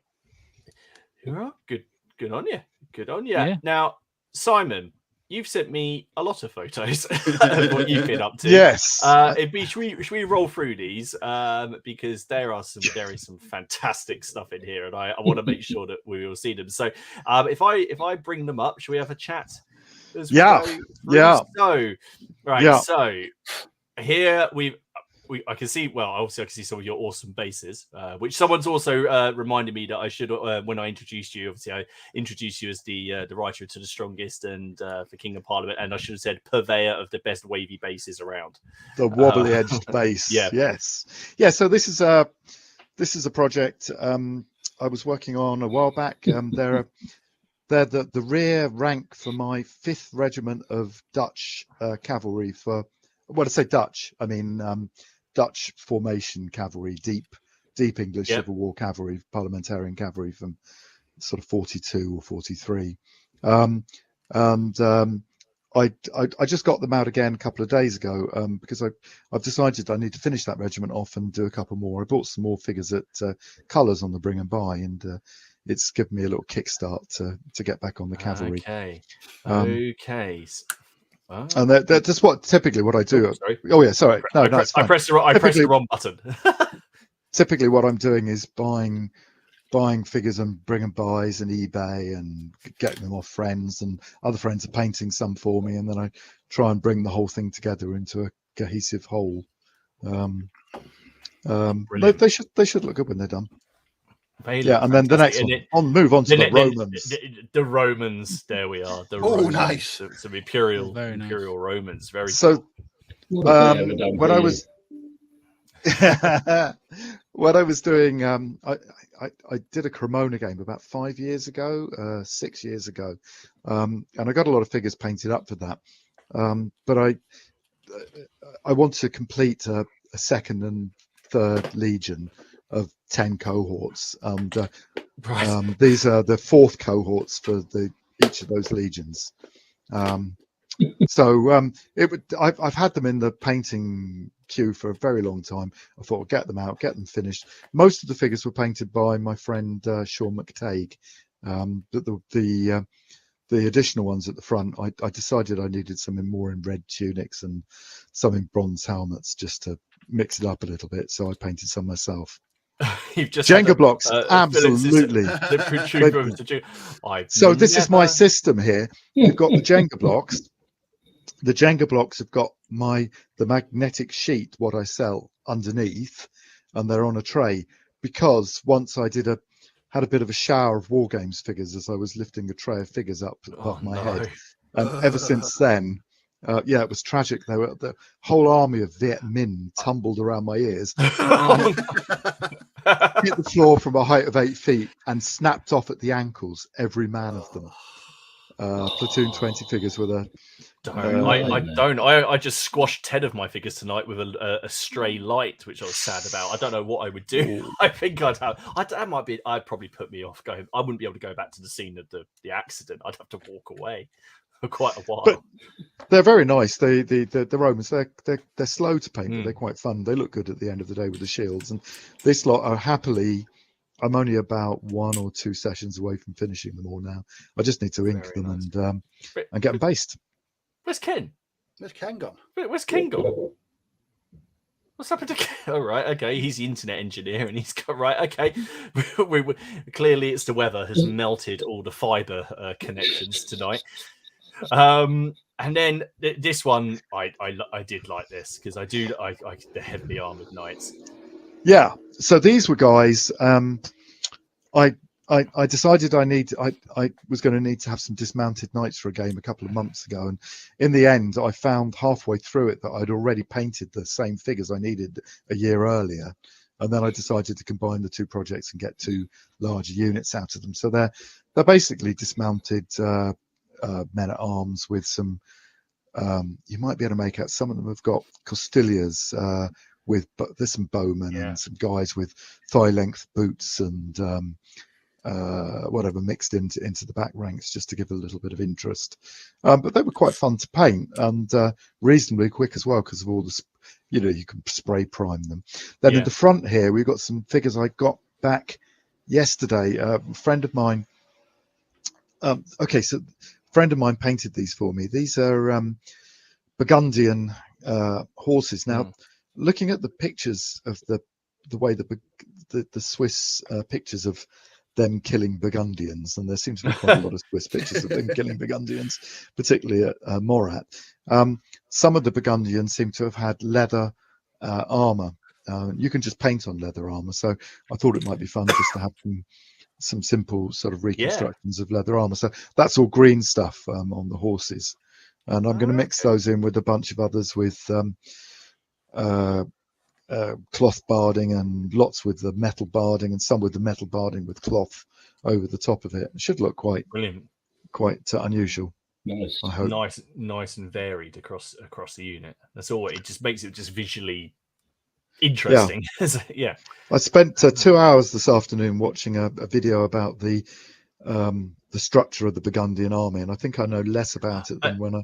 Yeah, good on you. Good on you. Yeah. Now, Simon, you've sent me a lot of photos of what you've been up to. Yes. Should we roll through these? Because there is some fantastic stuff in here, and I want to make sure that we will see them. So, if I bring them up, should we have a chat? Yeah. So, right. Yeah. So here I can see. Well, obviously, I can see some of your awesome bases, which someone's also reminded me that I should. When I introduced you, obviously, I introduced you as the writer to the strongest and for King of Parliament, and I should have said purveyor of the best wavy bases around. The wobbly edged base. Yeah. Yes. Yeah. So this is a project I was working on a while back. They're the rear rank for my 5th Regiment of Dutch cavalry for. Well, to say Dutch, I mean Dutch formation cavalry, deep English Civil War cavalry, parliamentarian cavalry from sort of 42 or 43. I just got them out again a couple of days ago because I've decided I need to finish that regiment off and do a couple more. I bought some more figures at Colours on the Bring and Buy, and it's given me a little kickstart to get back on the cavalry. Okay. Oh. And that's typically what I do. Sorry. Oh yeah, sorry. No, it's fine. I pressed the wrong button. Typically, what I'm doing is buying figures and Bring and Buys and eBay and getting them off friends, and other friends are painting some for me, and then I try and bring the whole thing together into a cohesive whole. They should look good when they're done. And then the next one. Move on to the Romans. The Romans. There we are. Romans. Nice. Some imperial Romans. Very so. Cool. When I was doing, I did a Cremona game about 5 years ago, 6 years ago, and I got a lot of figures painted up for that. But I want to complete a 2nd and 3rd Legion of 10 cohorts. These are the 4th cohorts for each of those legions. I've had them in the painting queue for a very long time. I thought I'd get them out, get them finished. Most of the figures were painted by my friend Sean McTague, But the additional ones at the front, I decided I needed some more in red tunics and some in bronze helmets just to mix it up a little bit. So I painted some myself. You've just Jenga blocks, absolutely. So this is my system here. You've got the Jenga blocks. The Jenga blocks have got the magnetic sheet, what I sell, underneath, and they're on a tray. Because once I had a bit of a shower of Wargames figures as I was lifting a tray of figures up above my head, and ever since then, it was tragic. The whole army of Viet Minh tumbled around my ears, hit the floor from a height of 8 feet, and snapped off at the ankles, every man of them. Platoon 20 figures with a. I just squashed 10 of my figures tonight with a stray light, which I was sad about. I don't know what I would do. I think I'd probably put me off going. I wouldn't be able to go back to the scene of the accident. I'd have to walk away for quite a while. But they're very nice. The Romans, they're slow to paint, but they're quite fun. They look good at the end of the day with the shields. And this lot are happily. I'm only about 1 or 2 sessions away from finishing them all now. I just need to ink them and get them based. Where's Ken? Where's Ken gone? Where's Ken gone? What's happened to Ken? All right, okay. He's the internet engineer, and he's got right. Okay, clearly it's the weather has melted all the fiber connections tonight. And then this one, I did like this because I the heavily armored knights. Yeah. So these were guys. I decided I was going to need to have some dismounted knights for a game a couple of months ago, and in the end I found halfway through it that I'd already painted the same figures I needed a year earlier, and then I decided to combine the 2 projects and get 2 larger units out of them. So they're basically dismounted men at arms with some. You might be able to make out some of them have got costilias there's some bowmen and some guys with thigh length boots and whatever mixed into the back ranks just to give a little bit of interest. But they were quite fun to paint and reasonably quick as well because of all the, you can spray prime them. Then in the front here, we've got some figures I got back yesterday. A friend of mine. So a friend of mine painted these for me. These are Burgundian horses. Now, looking at the pictures of the way the Swiss pictures of them killing Burgundians, and there seems to be quite a lot of Swiss pictures of them killing Burgundians, particularly at Morat. Some of the Burgundians seem to have had leather armor. You can just paint on leather armor, so I thought it might be fun just to have some simple sort of reconstructions of leather armor. So that's all green stuff on the horses, and I'm going to mix those in with a bunch of others with cloth barding and lots with the metal barding and some with the metal barding with cloth over the top of it. It should look quite brilliant, quite unusual. Nice, I hope. Nice and varied across the unit. That's all. It just makes it just visually interesting. Yeah. I spent 2 hours this afternoon watching a video about the structure of the Burgundian army, and I think I know less about it than when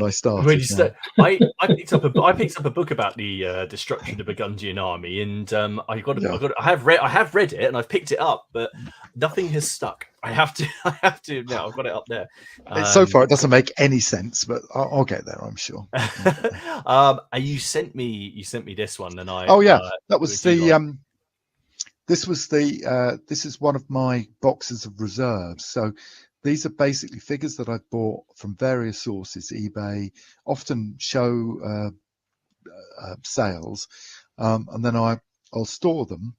I started. I picked up a book about the structure of the Burgundian army, and I have read it and I've picked it up, but nothing has stuck. I have to. Now I've got it up there. So far, it doesn't make any sense, but I'll get there, I'm sure. You sent me this one, and I. Oh yeah, that was the. This is one of my boxes of reserves. So these are basically figures that I've bought from various sources, eBay, often show sales, and then I'll store them,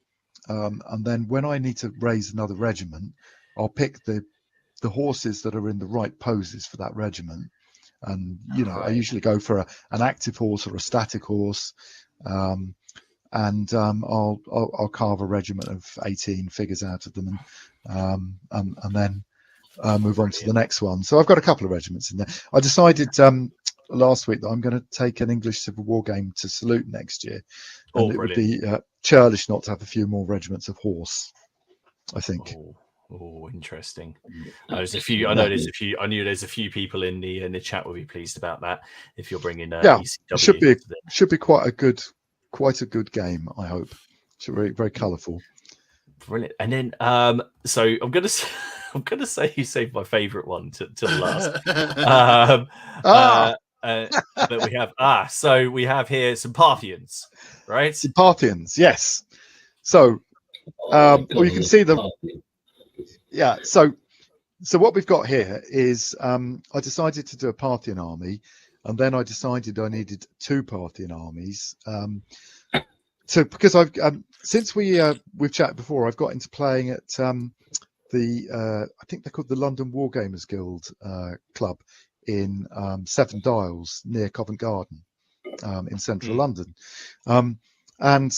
and then when I need to raise another regiment, I'll pick the horses that are in the right poses for that regiment, and I usually go for an active horse or a static horse. And I'll carve a regiment of 18 figures out of them, and then move on to the next one. So I've got a couple of regiments in there. I decided last week that I'm going to take an English Civil War game to Salute next year, and it would be churlish not to have a few more regiments of horse, I think. Oh, interesting. There's a few. I know there's a few. I knew there's a few people in the chat will be pleased about that. If you're bringing ECW, it should be quite a good game, I hope. It's very, very colourful. Brilliant. And then so I'm gonna I'm going to say you saved my favourite one till last. But we have so we have here some Parthians, right? Some Parthians, yes. So, well, you can see the So what we've got here is I decided to do a Parthian army, and then I decided I needed 2 Parthian armies. Because I've since we've chatted before, I've got into playing at I think they're called the London Wargamers Guild club in Seven Dials near Covent Garden in central London, and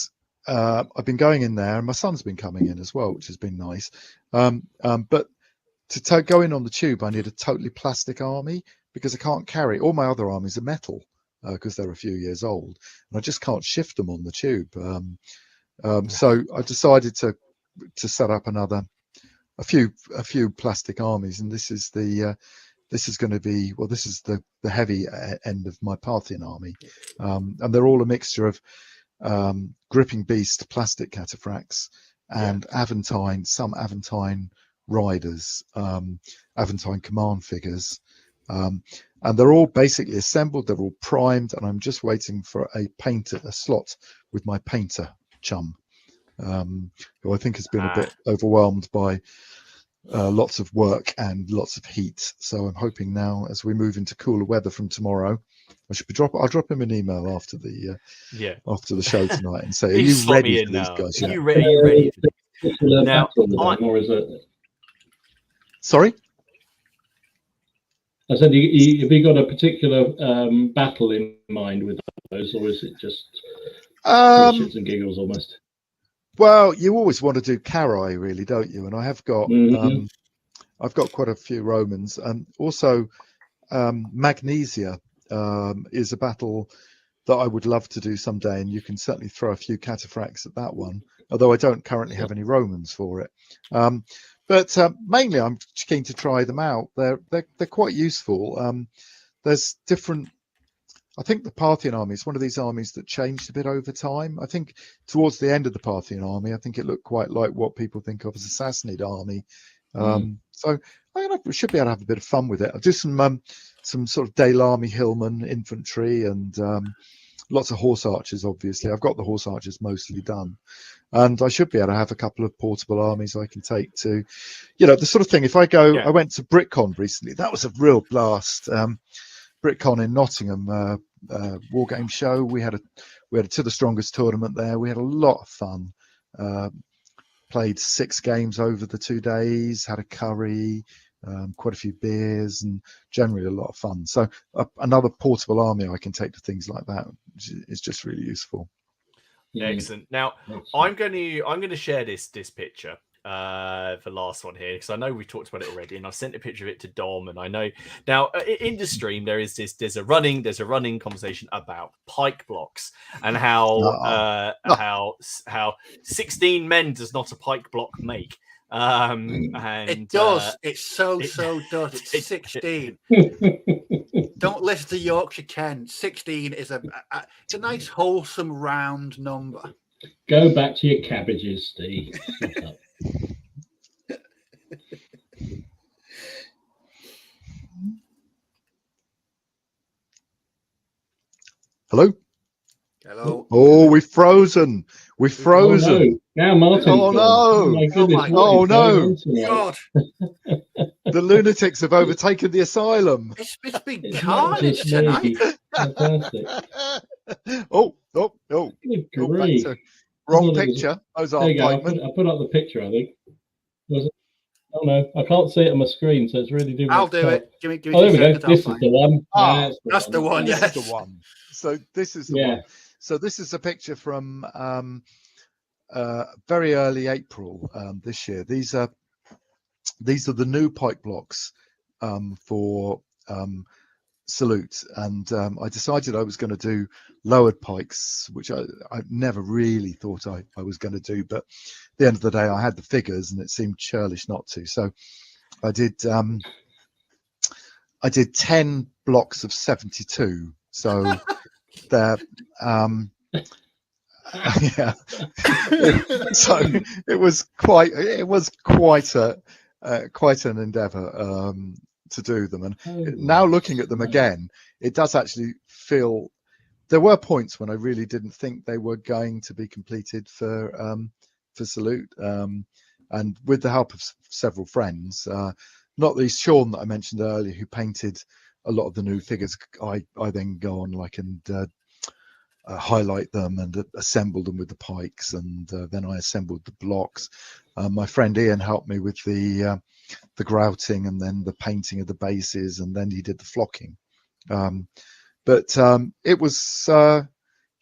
I've been going in there, and my son's been coming in as well, which has been nice. But to go in on the tube, I need a totally plastic army because I can't carry all my other armies are metal because they're a few years old, and I just can't shift them on the tube. So I decided to set up a few plastic armies, and this is going to be this is the heavy end of my Parthian army, and they're all a mixture of gripping beast plastic cataphracts and Aventine, some Aventine riders, Aventine command figures, and they're all basically assembled, they're all primed, and I'm just waiting for a slot with my painter chum, who I think has been a bit overwhelmed by lots of work and lots of heat. So I'm hoping now, as we move into cooler weather from tomorrow, I'll drop him an email after the show tonight and say, "Are you ready for these guys?" Are you ready? Now, or is it? Sorry? I said, have you got a particular battle in mind with those, or is it just shits and giggles almost? Well, you always want to do Carai, really, don't you? And I have got I've got quite a few Romans, and also Magnesia is a battle that I would love to do someday, and you can certainly throw a few cataphracts at that one, although I don't currently have any Romans for it. But mainly I'm keen to try them out. They're quite useful. There's different. I think the Parthian army is one of these armies that changed a bit over time. I think towards the end of the Parthian army, I think it looked quite like what people think of as a Sassanid army. So I should be able to have a bit of fun with it. I'll do some sort of Dale Army Hillman infantry and lots of horse archers. Obviously, I've got the horse archers mostly done, and I should be able to have a couple of portable armies I can take to, the sort of thing. If I go, I went to BritCon recently. That was a real blast. BritCon in Nottingham, war game show. We had a To the Strongest tournament there. We had a lot of fun. Played 6 games over the 2 days. Had a curry, quite a few beers, and generally a lot of fun. So another portable army I can take to things like that is just really useful. Excellent. Now I'm going to share this picture. The last one here, because I know we talked about it already, and I sent a picture of it to Dom, and I know now in the stream there's a running conversation about pike blocks and how 16 men does not a pike block make. And it does. It does. It's 16. Don't listen to Yorkshire Ken. 16 is it's a nice wholesome round number. Go back to your cabbages, Steve. Shut up. Hello. Oh, we've frozen. We've frozen. Oh, no. Now Martin. Oh no! Oh my goodness! Oh no! God! The lunatics have overtaken the asylum. It's been carnage tonight. Fantastic. Oh! Great. Wrong picture. Those are there you go. I put up the picture. I think. Was it? Oh no, I can't see it on my screen, so it's really difficult. I'll do it. Give me there we go. This is the one. That's the one. Yes. This is the one. So this is the one. So this is a picture from very early April this year. These are the new pike blocks for Salute, and I decided I was going to do lowered pikes, which I never really thought I was going to do, but at the end of the day I had the figures and it seemed churlish not to, so I did 10 blocks of 72, so they're so it was quite quite an endeavour to do them. And now looking at them again, it does actually feel. There were points when I really didn't think they were going to be completed for Salute, and with the help of several friends, not least Sean that I mentioned earlier, who painted a lot of the new figures. I then go on and highlight them and assemble them with the pikes, and then I assembled the blocks. My friend Ian helped me with the grouting and then the painting of the bases, and then he did the flocking. But it was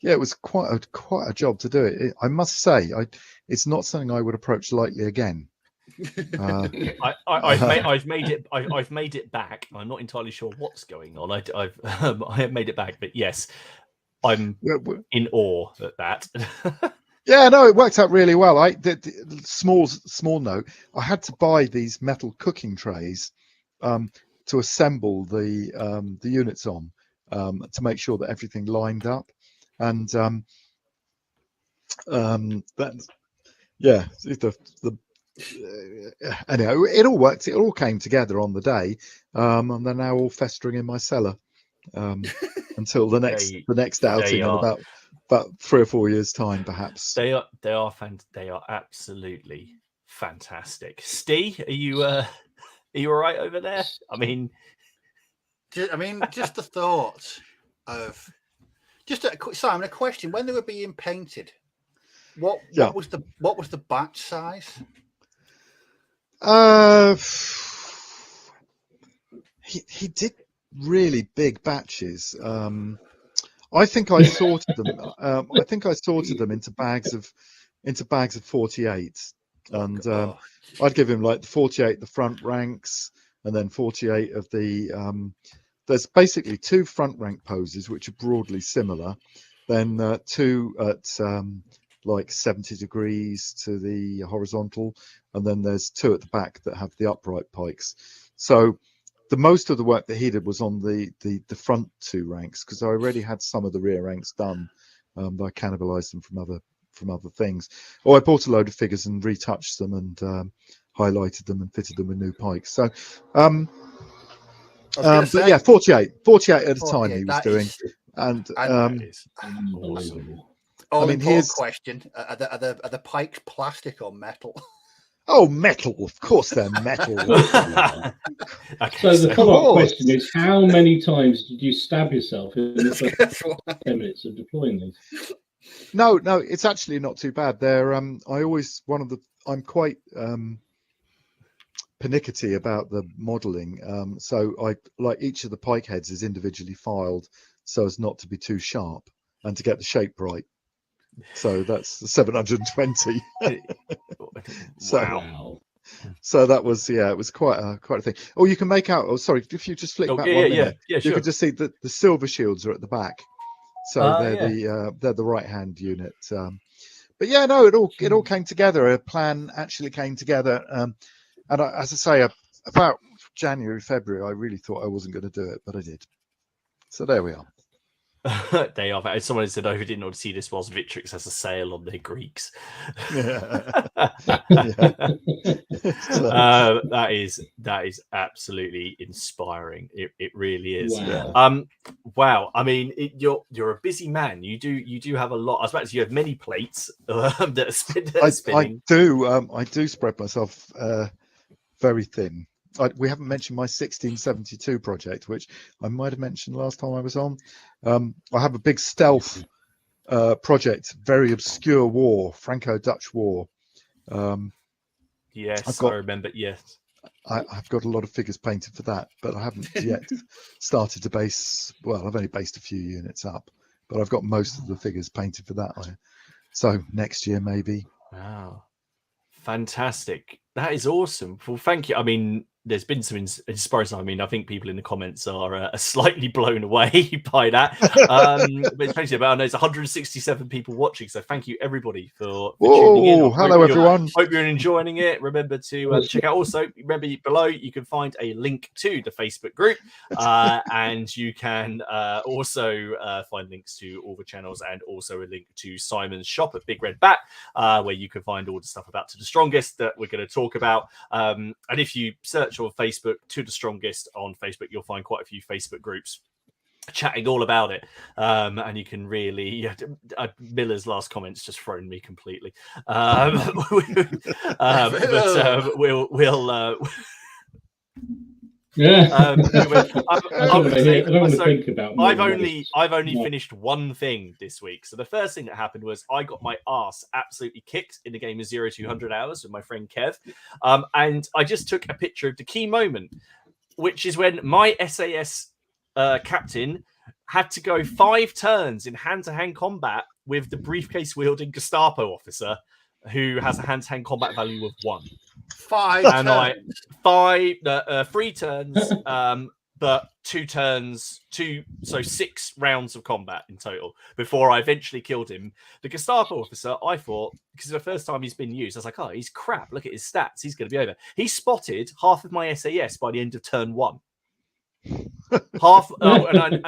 it was quite a job to do it. I must say, it's not something I would approach lightly again. I've made it back. I'm not entirely sure what's going on. I have made it back, but yes, I'm in awe at that. Yeah, no, it worked out really well. Small note, I had to buy these metal cooking trays to assemble the units on, to make sure that everything lined up, and anyway, it all worked. It all came together on the day, and they're now all festering in my cellar until the next outing in about 3 or 4 years' time, perhaps. They are absolutely fantastic. Steve, are you all right over there? I mean, just the thought of Simon, a question: when they were being painted, what was the batch size? He did really big batches. I think I sorted them. I think I sorted them into bags of 48, and I'd give him like 48 the front ranks, and then 48 of the. There's basically 2 front rank poses which are broadly similar, then 2 at like 70 degrees to the horizontal, and then there's 2 at the back that have the upright pikes. So the most of the work that he did was on the front 2 ranks, because I already had some of the rear ranks done, but I cannibalized them from other things. Or I bought a load of figures and retouched them and highlighted them and fitted them with new pikes. So but yeah, 48 at a time he was doing, and unbelievable. Here's question: are the pikes plastic or metal? Oh, metal! Of course, they're metal. So the follow-up question is: how many times did you stab yourself in the first 10 minutes of deploying these? No, it's actually not too bad. They're I'm quite pernickety about the modelling. So I like each of the pike heads is individually filed so as not to be too sharp and to get the shape right. So that's 720. Wow. So that was it was quite a thing. Oh, you can make out. Oh, sorry, if you just flick back 1 minute, sure. You can just see that the silver shields are at the back. So they're the right hand unit. But yeah, no, it all came together. A plan actually came together. And as I say, about January, February, I really thought I wasn't going to do it, but I did. So there we are. They are. Someone said, "Oh, who didn't want to see this whilst Victrix has a sale on their Greeks." That is absolutely inspiring. It really is. Wow. I mean, you're a busy man. You do have a lot. I suppose you have many plates that are spinning. I do spread myself very thin. We haven't mentioned my 1672 project, which I might have mentioned last time I was on. I have a big stealth project, very obscure war, Franco-Dutch war. Yes, I remember. Yes, I've got a lot of figures painted for that, but I haven't yet started to base. Well, I've only based a few units up, but I've got most of the figures painted for that. So next year maybe. Wow. Fantastic. That is awesome. Well, thank you. I mean, there's been some inspiration. I mean, I think people in the comments are slightly blown away by that. But especially about, I know it's 167 people watching, so thank you everybody for tuning in. Hello everyone. Hope you're enjoying it. Remember to check out. Also, remember below you can find a link to the Facebook group, and you can also find links to all the channels, and also a link to Simon's shop at Big Red Bat, where you can find all the stuff about To The Strongest that we're going to talk about. And if you search on Facebook To The Strongest on Facebook, you'll find quite a few Facebook groups chatting all about it, and you can really Miller's last comments just thrown me completely, but we'll yeah. I've only finished one thing this week. So the first thing that happened was I got my arse absolutely kicked in the game of 0-200 hours with my friend Kev, and I just took a picture of the key moment, which is when my SAS captain had to go 5 turns in hand-to-hand combat with the briefcase-wielding Gestapo officer, who has a hand-to-hand combat value of 1. 5 3 turns, but 2 turns, so 6 rounds of combat in total before I eventually killed him. The Gestapo officer, I thought, because the first time he's been used, I was like, oh, he's crap. Look at his stats. He's going to be over. He spotted half of my SAS by the end of turn 1. Half. The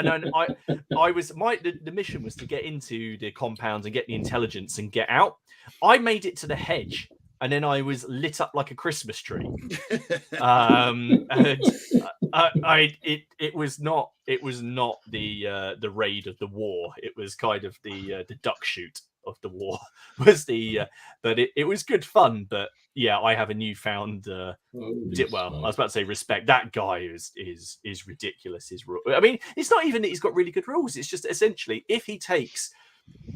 mission was to get into the compound and get the intelligence and get out. I made it to the hedge, and then I was lit up like a Christmas tree. And it was not the raid of the war. It was kind of the duck shoot of the war. Was but it was good fun. But yeah, I have a newfound I was about to say respect. That guy is ridiculous. His rule. I mean, it's not even that he's got really good rules. It's just essentially if he takes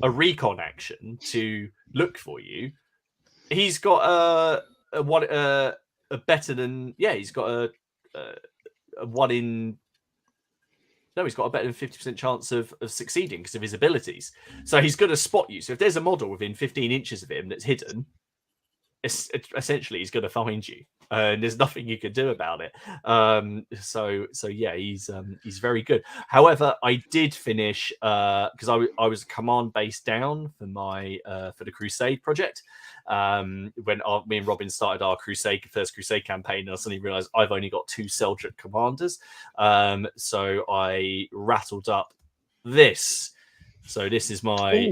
a recon action to look for you, he's got a better than he's got a 1 in. No, he's got a better than 50% chance of succeeding because of his abilities. So he's going to spot you. So if there's a model within 15 inches of him that's hidden, essentially he's going to find you, and there's nothing you can do about it. So yeah, he's very good. However, I did finish because I was command based down for my for the Crusade project. When me and Robin started our first Crusade campaign, and I suddenly realized I've only got 2 Seljuk commanders. So I rattled up this. So this is my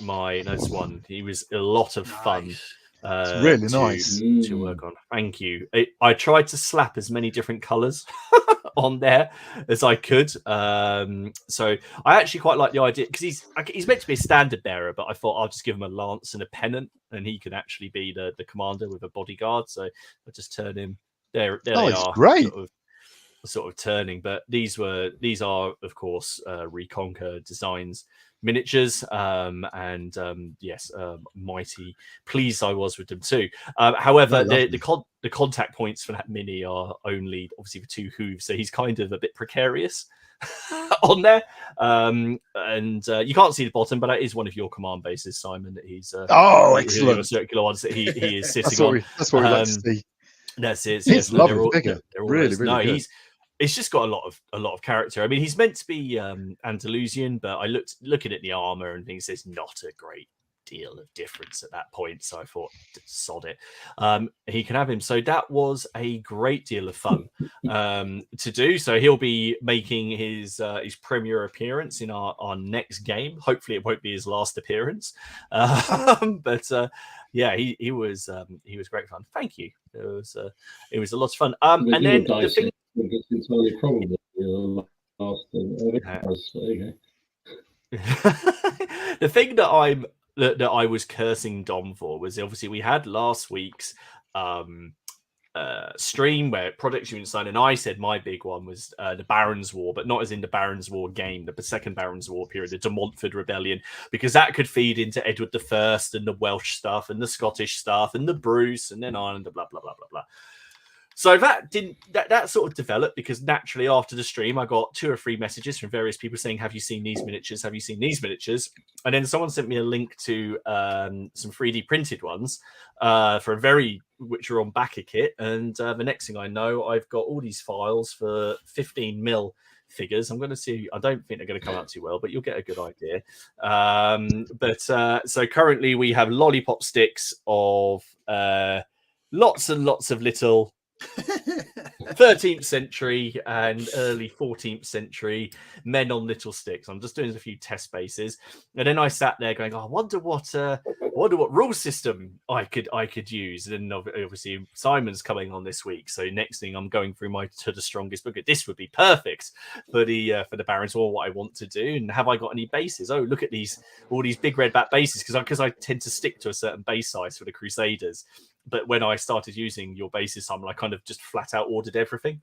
nice one. He was a lot of fun. It's really nice to work on. Thank you. I tried to slap as many different colors on there as I could. So I actually quite like the idea because he's meant to be a standard bearer, but I thought I'll just give him a lance and a pennant, and he can actually be the commander with a bodyguard. So I just turn him there. They are great. Sort of turning, but these are of course Reconquer designs miniatures, yes, mighty pleased I was with them too. However, the contact points for that mini are only obviously for 2 hooves, so he's kind of a bit precarious on there. And you can't see the bottom, but that is one of your command bases, Simon, that he's excellent circular ones that he is sitting on. That's what we like to see. That's it. He's lovely figure. Really good. It's just got a lot of character. I mean, he's meant to be Andalusian, but I looking at the armor and things, there's not a great deal of difference at that point. So I thought, sod it. He can have him. So that was a great deal of fun to do. So he'll be making his premiere appearance in our next game. Hopefully, it won't be his last appearance. But yeah, he was great fun. Thank you. It was a lot of fun. And then the thing. It's entirely probable the last okay. The thing that I was cursing Dom for was obviously we had last week's stream where Project Unionstein and I said my big one was the Barons' War, but not as in the Barons' War game, the second Barons' War period, the De Montfort Rebellion, because that could feed into Edward I and the Welsh stuff and the Scottish stuff and the Bruce and then Ireland, blah blah blah blah blah. So that sort of developed because naturally after the stream, I got 2 or 3 messages from various people saying, have you seen these miniatures? Have you seen these miniatures? And then someone sent me a link to some 3D printed ones for a very which are on backer kit, and the next thing I know, I've got all these files for 15mm figures. I'm going to see. I don't think they're going to come out too well, but you'll get a good idea. So currently we have lollipop sticks of lots and lots of little 13th century and early 14th century men on little sticks. I'm just doing a few test bases, and then I sat there going, oh, I wonder what rule system I could use. And then obviously Simon's coming on this week, so next thing I'm going through my to the strongest book. This would be perfect for the Barons War, what I want to do. And have I got any bases? Oh, look at all these big red back bases, because I tend to stick to a certain base size for the Crusaders. But when I started using your bases, Simon, I kind of just flat out ordered everything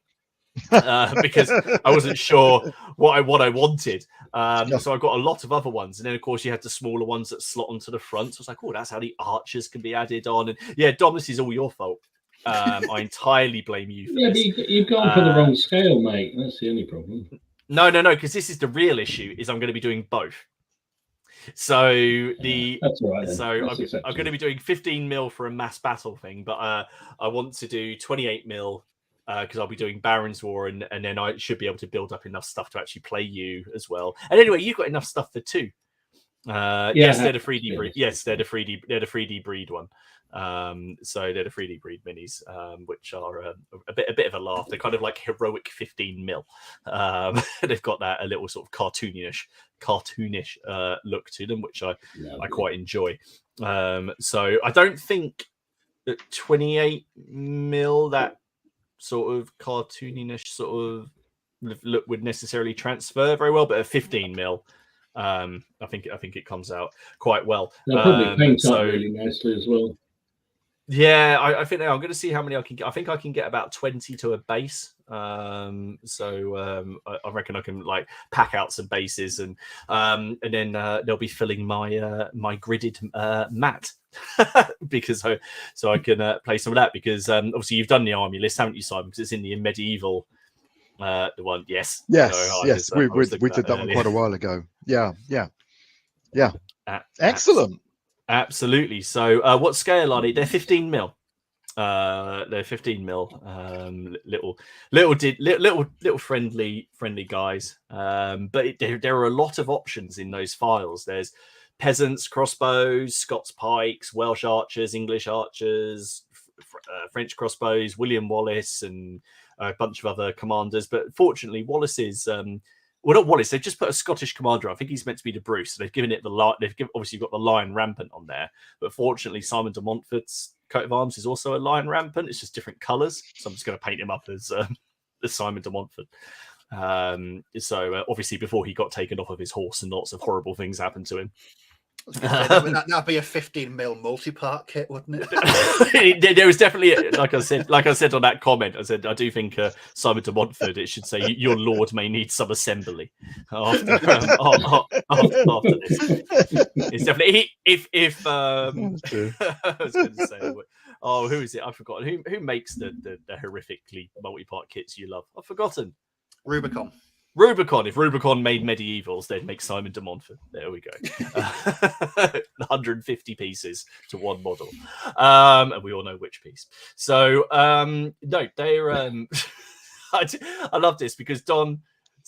because I wasn't sure what I wanted. So I got a lot of other ones. And then, of course, you had the smaller ones that slot onto the front. So I was like, oh, that's how the archers can be added on. And yeah, Dom, this is all your fault. I entirely blame you for this. But you've gone for the wrong scale, mate. That's the only problem. No, because this is the real issue, is I'm going to be doing both. So that's all right, I'm going to be doing 15mm for a mass battle thing, but I want to do 28mm because I'll be doing Barons War, and then I should be able to build up enough stuff to actually play you as well. And anyway, you've got enough stuff for 2. Yes, they're the 3D breed. Yes, they're the 3D breed one. So they're the 3D breed minis, which are a bit of a laugh. They're kind of like heroic 15mm. They've got that a little sort of cartoonish look to them, which I quite enjoy. So I don't think that 28mm, that sort of cartoonish sort of look would necessarily transfer very well, but at 15mm. I think it comes out quite well. They'll probably paint up really nicely as well. Yeah, I think I'm going to see how many I can get. I think I can get about 20 to a base. So I reckon I can like pack out some bases, and then they'll be filling my my gridded mat because so I can play some of that, because obviously you've done the army list, haven't you, Simon? Because it's in the medieval the one. Yes. We did that one quite a while ago. Yeah. Excellent. Absolutely. So what scale are they? They're 15mm. They're 15mm. Little friendly guys. But there are a lot of options in those files. There's peasants, crossbows, Scots pikes, Welsh archers, English archers, French crossbows, William Wallace, and a bunch of other commanders. But fortunately, Wallace is well, not Wallace. They've just put a Scottish commander. I think he's meant to be the Bruce. So they've given it obviously got the Lion Rampant on there. But fortunately, Simon de Montfort's coat of arms is also a Lion Rampant. It's just different colours. So I'm just going to paint him up as Simon de Montfort. So obviously, before he got taken off of his horse and lots of horrible things happened to him. That'd be a 15mm multi-part kit, wouldn't it? There was definitely, like I said on that comment, I said I do think Simon de Montfort, it should say your lord may need some assembly after this. It's definitely if I was going to say, oh, who is it? I've forgotten who makes the horrifically multi-part kits you love. I've forgotten. Rubicon. If Rubicon made medievals, they'd make Simon de Montfort. There we go. 150 pieces to one model. And we all know which piece. So, no, they're... I love this because Don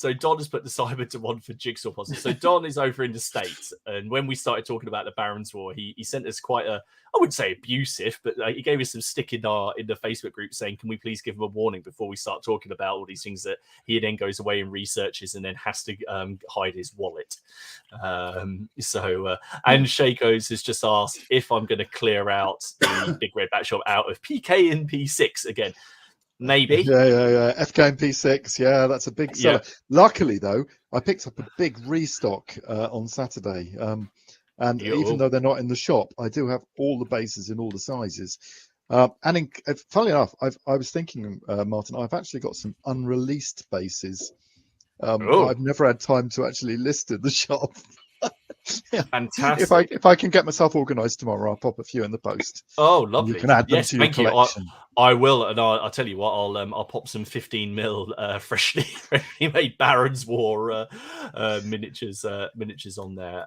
has put the Simon de Montfort jigsaw puzzle. So Don is over in the States. And when we started talking about the Barons War, he sent us quite a, I wouldn't say abusive, but he gave us some stick in the Facebook group saying, can we please give him a warning before we start talking about all these things that he then goes away and researches and then has to hide his wallet. And Shakos has just asked if I'm going to clear out the Big Red Bat Shop out of PK and P6 again. Maybe. Yeah. FK and P6. Yeah, that's a big seller. Yeah. Luckily, though, I picked up a big restock on Saturday. And even though they're not in the shop, I do have all the bases in all the sizes. Funnily enough, I was thinking, Martin, I've actually got some unreleased bases. I've never had time to actually list in the shop. Yeah. Fantastic. If I can get myself organised tomorrow, I'll pop a few in the post. Oh, lovely! You can add them to your collection. I will, and I'll tell you what. I'll pop some 15mm freshly made Barons War miniatures on there.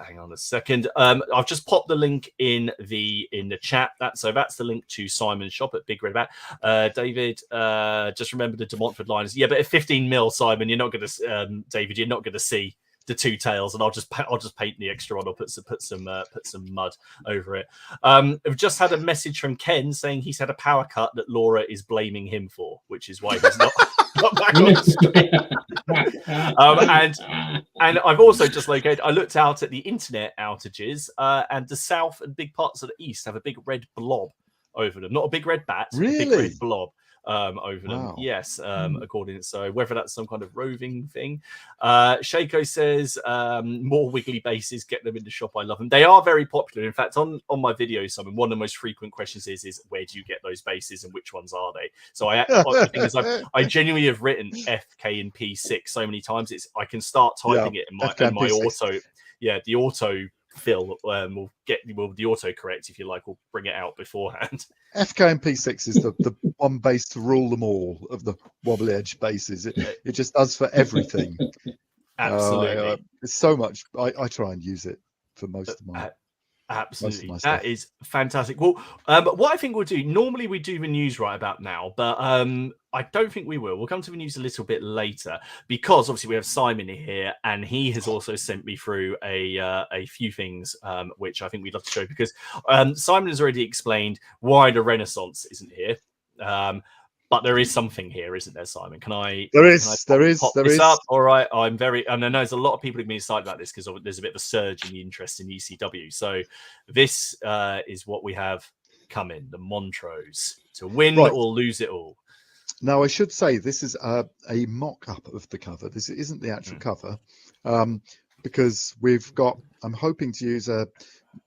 hang on a second. I've just popped the link in the chat. That's the link to Simon's shop at Big Red Bat. David, just remember the De Montfort liners. Yeah, but at 15 mil, Simon, you're not going to David, you're not going to see the two tails, and I'll just paint the extra on. I'll put some mud over it. I've just had a message from Ken saying he's had a power cut that Laura is blaming him for, which is why he's not back on. And I've also just located. I looked out at the internet outages, and the south and big parts of the east have a big red blob over them. Not a big red bat, really? A big red blob over them. Wow. Yes, according, so whether that's some kind of roving thing. Shaco says more wiggly bases, get them in the shop. I love them. They are very popular. In fact, on my videos, one of the most frequent questions is where do you get those bases and which ones are they? So the thing is, I genuinely have written FK and P6 so many times. I can start typing it in my auto. Yeah, the auto fill will the autocorrect, if you like, will bring it out beforehand. FK and P6 is the one base to rule them all of the wobbly edge bases. It just does for everything. Absolutely. It's so much. I try and use it for most of my absolutely. Most of my that stuff. is fantastic. Well, what I think we'll do, normally we do the news right about now, but I don't think we will. We'll come to the news a little bit later, because obviously we have Simon here, and he has also sent me through a few things which I think we'd love to show, because Simon has already explained why the Renaissance isn't here. But there is something here, isn't there, Simon? There is. Up? All right. And I know there's a lot of people who've been excited about this because there's a bit of a surge in the interest in ECW. So this is what we have coming: the Montrose, to win or lose it all. Now, I should say this is a mock-up of the cover. This isn't the actual cover, because I'm hoping to use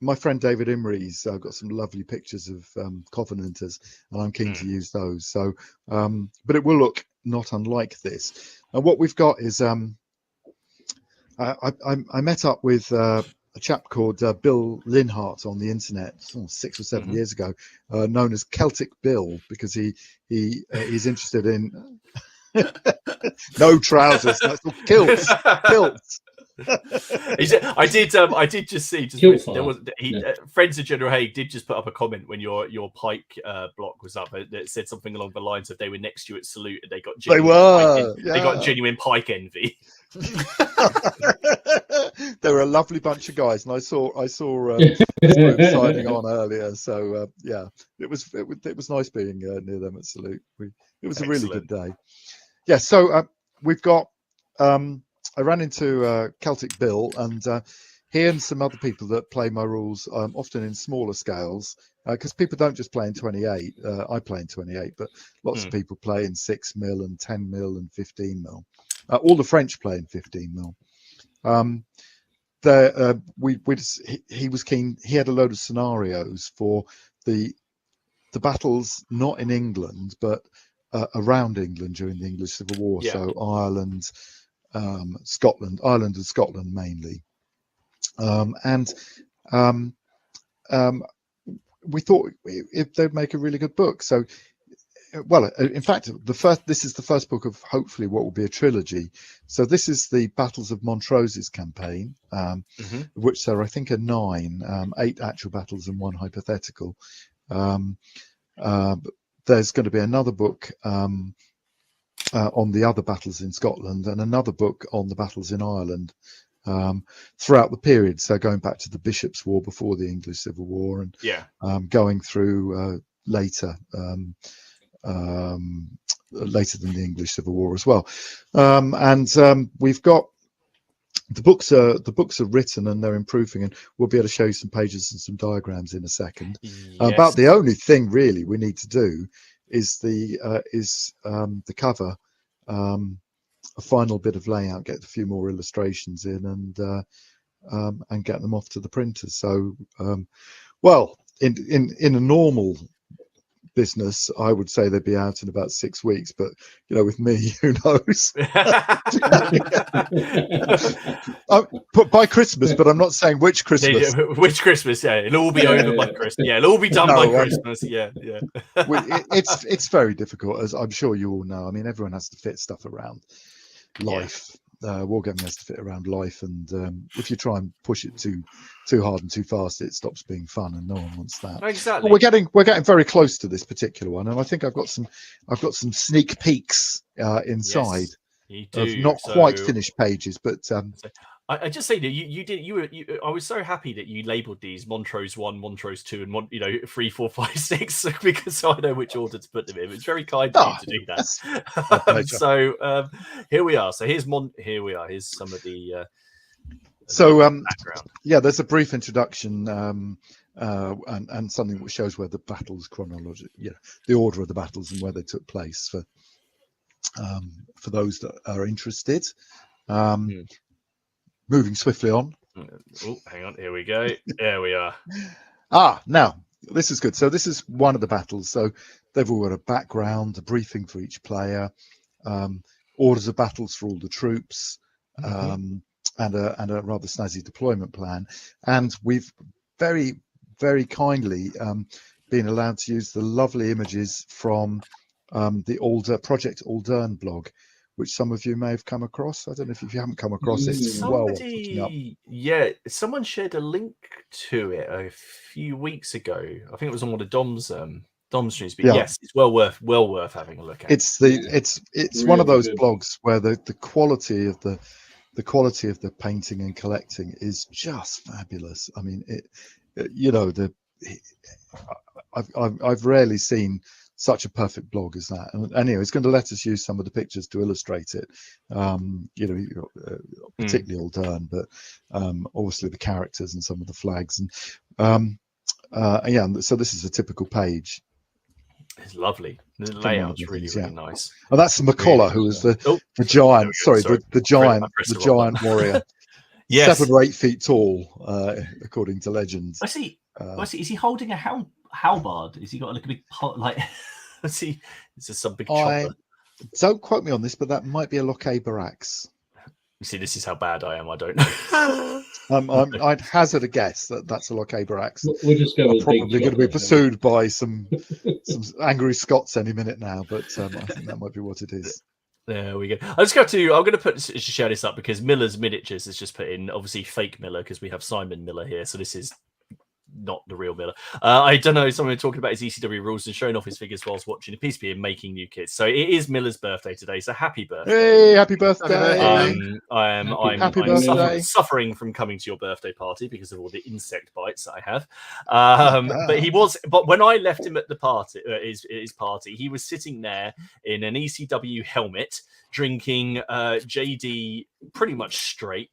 my friend David Imrie's got some lovely pictures of Covenanters, and I'm keen to use those. So, but it will look not unlike this. And what we've got is I met up with a chap called Bill Linhart on the internet 6 or 7 years ago, known as Celtic Bill, because he's interested in no trousers, that's all kilts. I did just see there was Friends of General Haig did just put up a comment when your Pike block was up that said something along the lines of they were next to you at Salute and they got genuine Pike envy. They were a lovely bunch of guys, and I saw signing on earlier. So it was nice being near them at Salute. It was a really good day. Yeah, so we've got. I ran into Celtic Bill, and he and some other people that play my rules, often in smaller scales, because people don't just play in 28. I play in 28, but lots of people play in 6 mil and 10 mil and 15 mil. All the French play in 15 mil. He was keen. He had a load of scenarios for the battles, not in England, but around England during the English Civil War. Yeah. So Ireland and Scotland mainly. We thought they'd make a really good book. So, well, in fact, this is the first book of hopefully what will be a trilogy. So this is the Battles of Montrose's campaign, which there I think are 9, 8 actual battles and 1 hypothetical. There's going to be another book on the other battles in Scotland, and another book on the battles in Ireland throughout the period. So going back to the Bishops' War before the English Civil War, and going through later than the English Civil War as well. We've got the books are written and they're improving, and we'll be able to show you some pages and some diagrams in a second. Yes. About the only thing really we need to do is the cover, a final bit of layout, get a few more illustrations in, and get them off to the printers. So, well, in a normal business, I would say they'd be out in about 6 weeks, but with me, who knows? By Christmas, but I'm not saying which Christmas. Which Christmas? Yeah, it'll all be over by Christmas. Yeah, it'll all be done by Christmas. Yeah. It's very difficult, as I'm sure you all know. I mean, everyone has to fit stuff around life. Wargaming has to fit around life, and if you try and push it too hard and too fast, it stops being fun, and no one wants that. Exactly. But we're getting very close to this particular one, and I think I've got some sneak peeks inside. Yes, you of do. not quite finished pages, but I just say that you I was so happy that you labelled these Montrose 1, Montrose 2, and 3, 4, 5, 6 because I know which order to put them in. It's very kind of you to do that. So here we are. So here's Here's some of the background. Yeah, there's a brief introduction and something which shows where the battles chronology, the order of the battles and where they took place for those that are interested. Moving swiftly on. Oh, hang on. Here we go. There we are. Now this is good. So this is one of the battles. So they've all got a background, a briefing for each player, orders of battles for all the troops, and a rather snazzy deployment plan. And we've very, very kindly been allowed to use the lovely images from the Project Aldern blog, which some of you may have come across. I don't know if you haven't come across it. Yeah, someone shared a link to it a few weeks ago. I think it was on one of Dom's streams. But yes, it's well worth having a look at. It's really one of those blogs where the quality of the painting and collecting is just fabulous. I mean, I've rarely seen such a perfect blog as that. And anyway, it's going to let us use some of the pictures to illustrate it. Particularly Aldern, but obviously the characters and some of the flags. And so this is a typical page. It's lovely. The layout's really nice. Oh, that's McCullough, who was the giant. The giant warrior. Yes, 7 or 8 feet tall, according to legends. I see. Is he holding a halberd? Is he got like a big pot? Like, is this some big chopper? Don't quote me on this, but that might be a Lochaber axe. You see, this is how bad I am. I don't know. I'd hazard a guess that that's a Lochaber axe. We'll just go with probably going to be pursued by some angry Scots any minute now, but I think that might be what it is. There we go. I'm going to share this up because Miller's Miniatures has just put in obviously fake Miller because we have Simon Miller here, so this is not the real Miller. I don't know. Someone talking about his ECW rules and showing off his figures whilst watching a PSP and making new kits. So it is Miller's birthday today. So happy birthday! Hey, happy birthday! I'm suffering from coming to your birthday party because of all the insect bites that I have. But when I left him at the party, his party, he was sitting there in an ECW helmet, drinking JD pretty much straight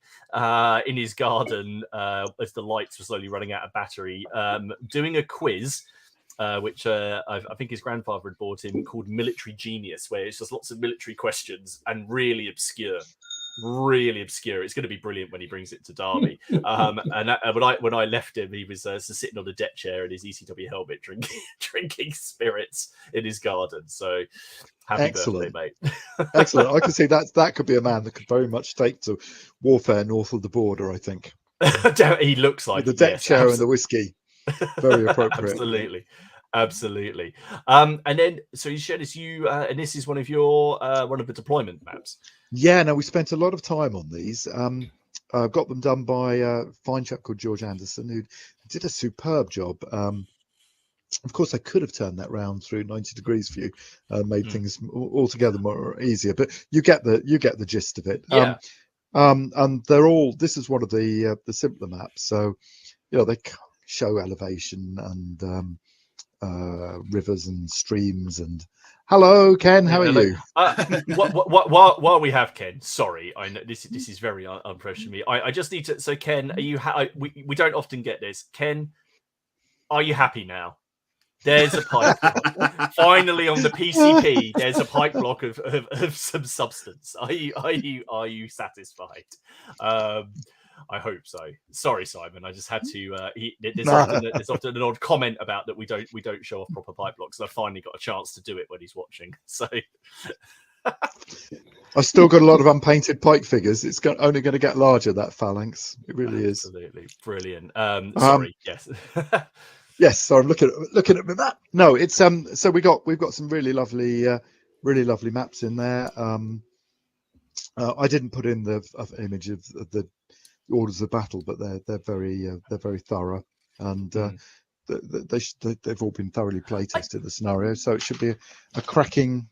in his garden as the lights were slowly running out of battery, doing a quiz, which I think his grandfather had bought him, called Military Genius, where it's just lots of military questions and really obscure. It's going to be brilliant when he brings it to Derby. When I left him, he was sitting on a deck chair in his ECW helmet, drinking spirits in his garden. So happy birthday, mate! Excellent. I can see that could be a man that could very much take to warfare north of the border. I think he looks like with the deck chair and the whiskey. Very appropriate. Absolutely. And then so you shared this, and this is one of the deployment maps. Yeah, no, we spent a lot of time on these. Got them done by a fine chap called George Anderson, who did a superb job. Of course, I could have turned that round through 90 degrees for you, made things altogether more easier. But you get the gist of it. Yeah. And they're all. This is one of the simpler maps, so they show elevation and rivers and streams and. Hello, Ken. How are you? While we have Ken, sorry, I know this is very unprofessional of me. I just need to. So, Ken, are you? We don't often get this. Ken, are you happy now? There's a pipe block. Finally on the PCP. There's a pipe block of some substance. Are you satisfied? I hope so. Sorry, Simon. I just had to. There's often an odd comment about that we don't show off proper pipe blocks. And I finally got a chance to do it when he's watching. So I've still got a lot of unpainted Pike figures. It's only going to get larger. That phalanx. It really is. Absolutely brilliant. Sorry. Yes. Yes. So I'm looking at that. No, it's so we've got some really lovely maps in there. I didn't put in the image of the orders of battle, but they're very thorough, and they've all been thoroughly play tested, the scenario, so it should be a cracking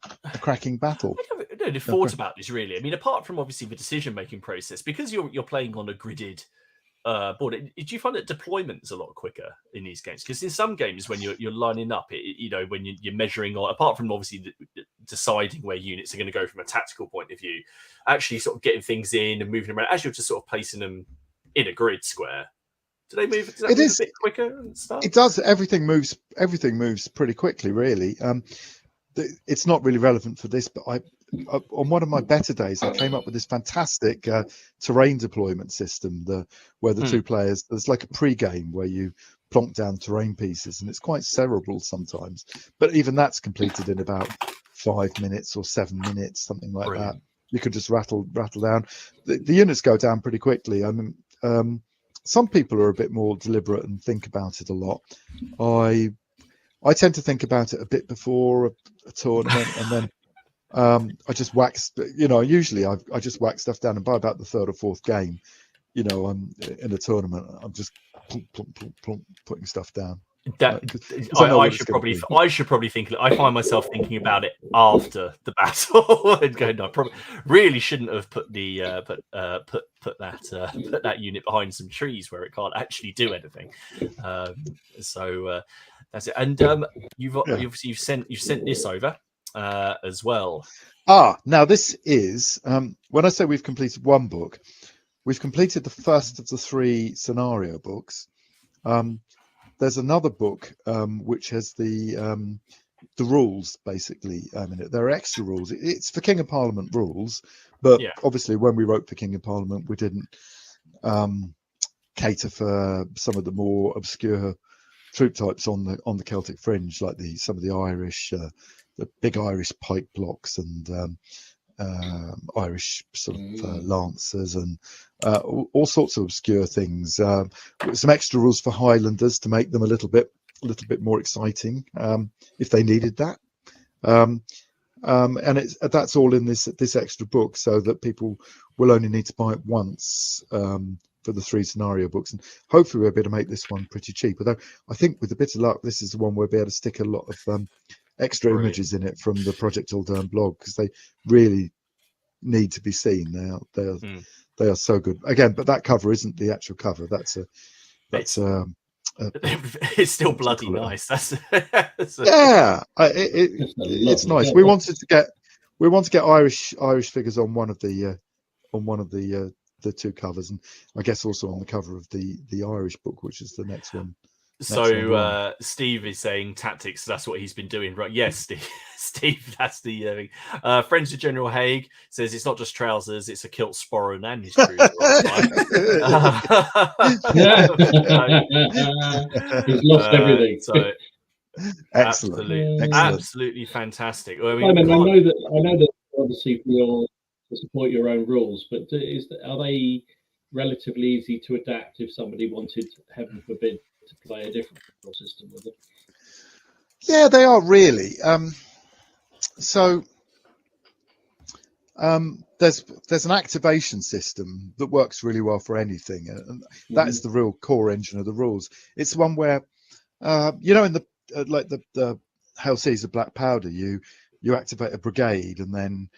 battle. I never thought about this really. I mean, apart from obviously the decision making process, because you're playing on a gridded board, do you find that deployment's a lot quicker in these games? Because in some games, when you're lining up, when you're measuring, or apart from obviously deciding where units are going to go from a tactical point of view, actually sort of getting things in and moving them around as you're just sort of placing them in a grid square. Do they move? Does that move a bit quicker and stuff? It does. Everything moves pretty quickly, really. It's not really relevant for this, but on one of my better days, I came up with this fantastic terrain deployment system, where the two players, there's like a pre-game where you plonk down terrain pieces, and it's quite cerebral sometimes, but even that's completed in about 5 minutes or 7 minutes, something like that. You could just rattle down. The units go down pretty quickly. I mean, some people are a bit more deliberate and think about it a lot. I tend to think about it a bit before a tournament, and then I just wax. Usually I just whack stuff down, and by about the third or fourth game, I'm in a tournament, I'm just plump, putting stuff down. I should probably think. I find myself thinking about it after the battle and going, no, I probably really shouldn't have put the put that unit behind some trees where it can't actually do anything. So that's it. And you've sent this over as well. Now this is when I say we've completed one book, we've completed the first of the 3 scenario books. There's another book which has the rules basically in it. There are extra rules. It's for King of Parliament rules, but obviously when we wrote for King of Parliament, we didn't cater for some of the more obscure troop types on the Celtic fringe, like some of the Irish, the big Irish pike blocks and Irish sort of lancers and all sorts of obscure things. Some extra rules for Highlanders to make them a little bit more exciting if they needed that. And that's all in this extra book, so that people will only need to buy it once for the 3 scenario books, and hopefully we'll be able to make this one pretty cheap. Although I think with a bit of luck, this is the one we'll be able to stick a lot of extra images in it from the Project Aldern blog, because they really need to be seen. They are so good. Again, but that cover isn't the actual cover. It's still bloody nice. It's nice. We want to get Irish figures on one of the 2 covers, and I guess also on the cover of the Irish book, which is the next one. So Steve is saying tactics. That's what he's been doing, right? Yes, Steve. That's the friends of General Haig says it's not just trousers; it's a kilt sporran and his cruiser. He's lost everything. So excellent. Absolutely fantastic. I know that obviously to support your own rules, but are they relatively easy to adapt if somebody wanted, heaven forbid, to play a different system with it? Yeah, they are really. There's an activation system that works really well for anything, and that is the real core engine of the rules. It's one where in the the Hail Caesar Black Powder, you activate a brigade and then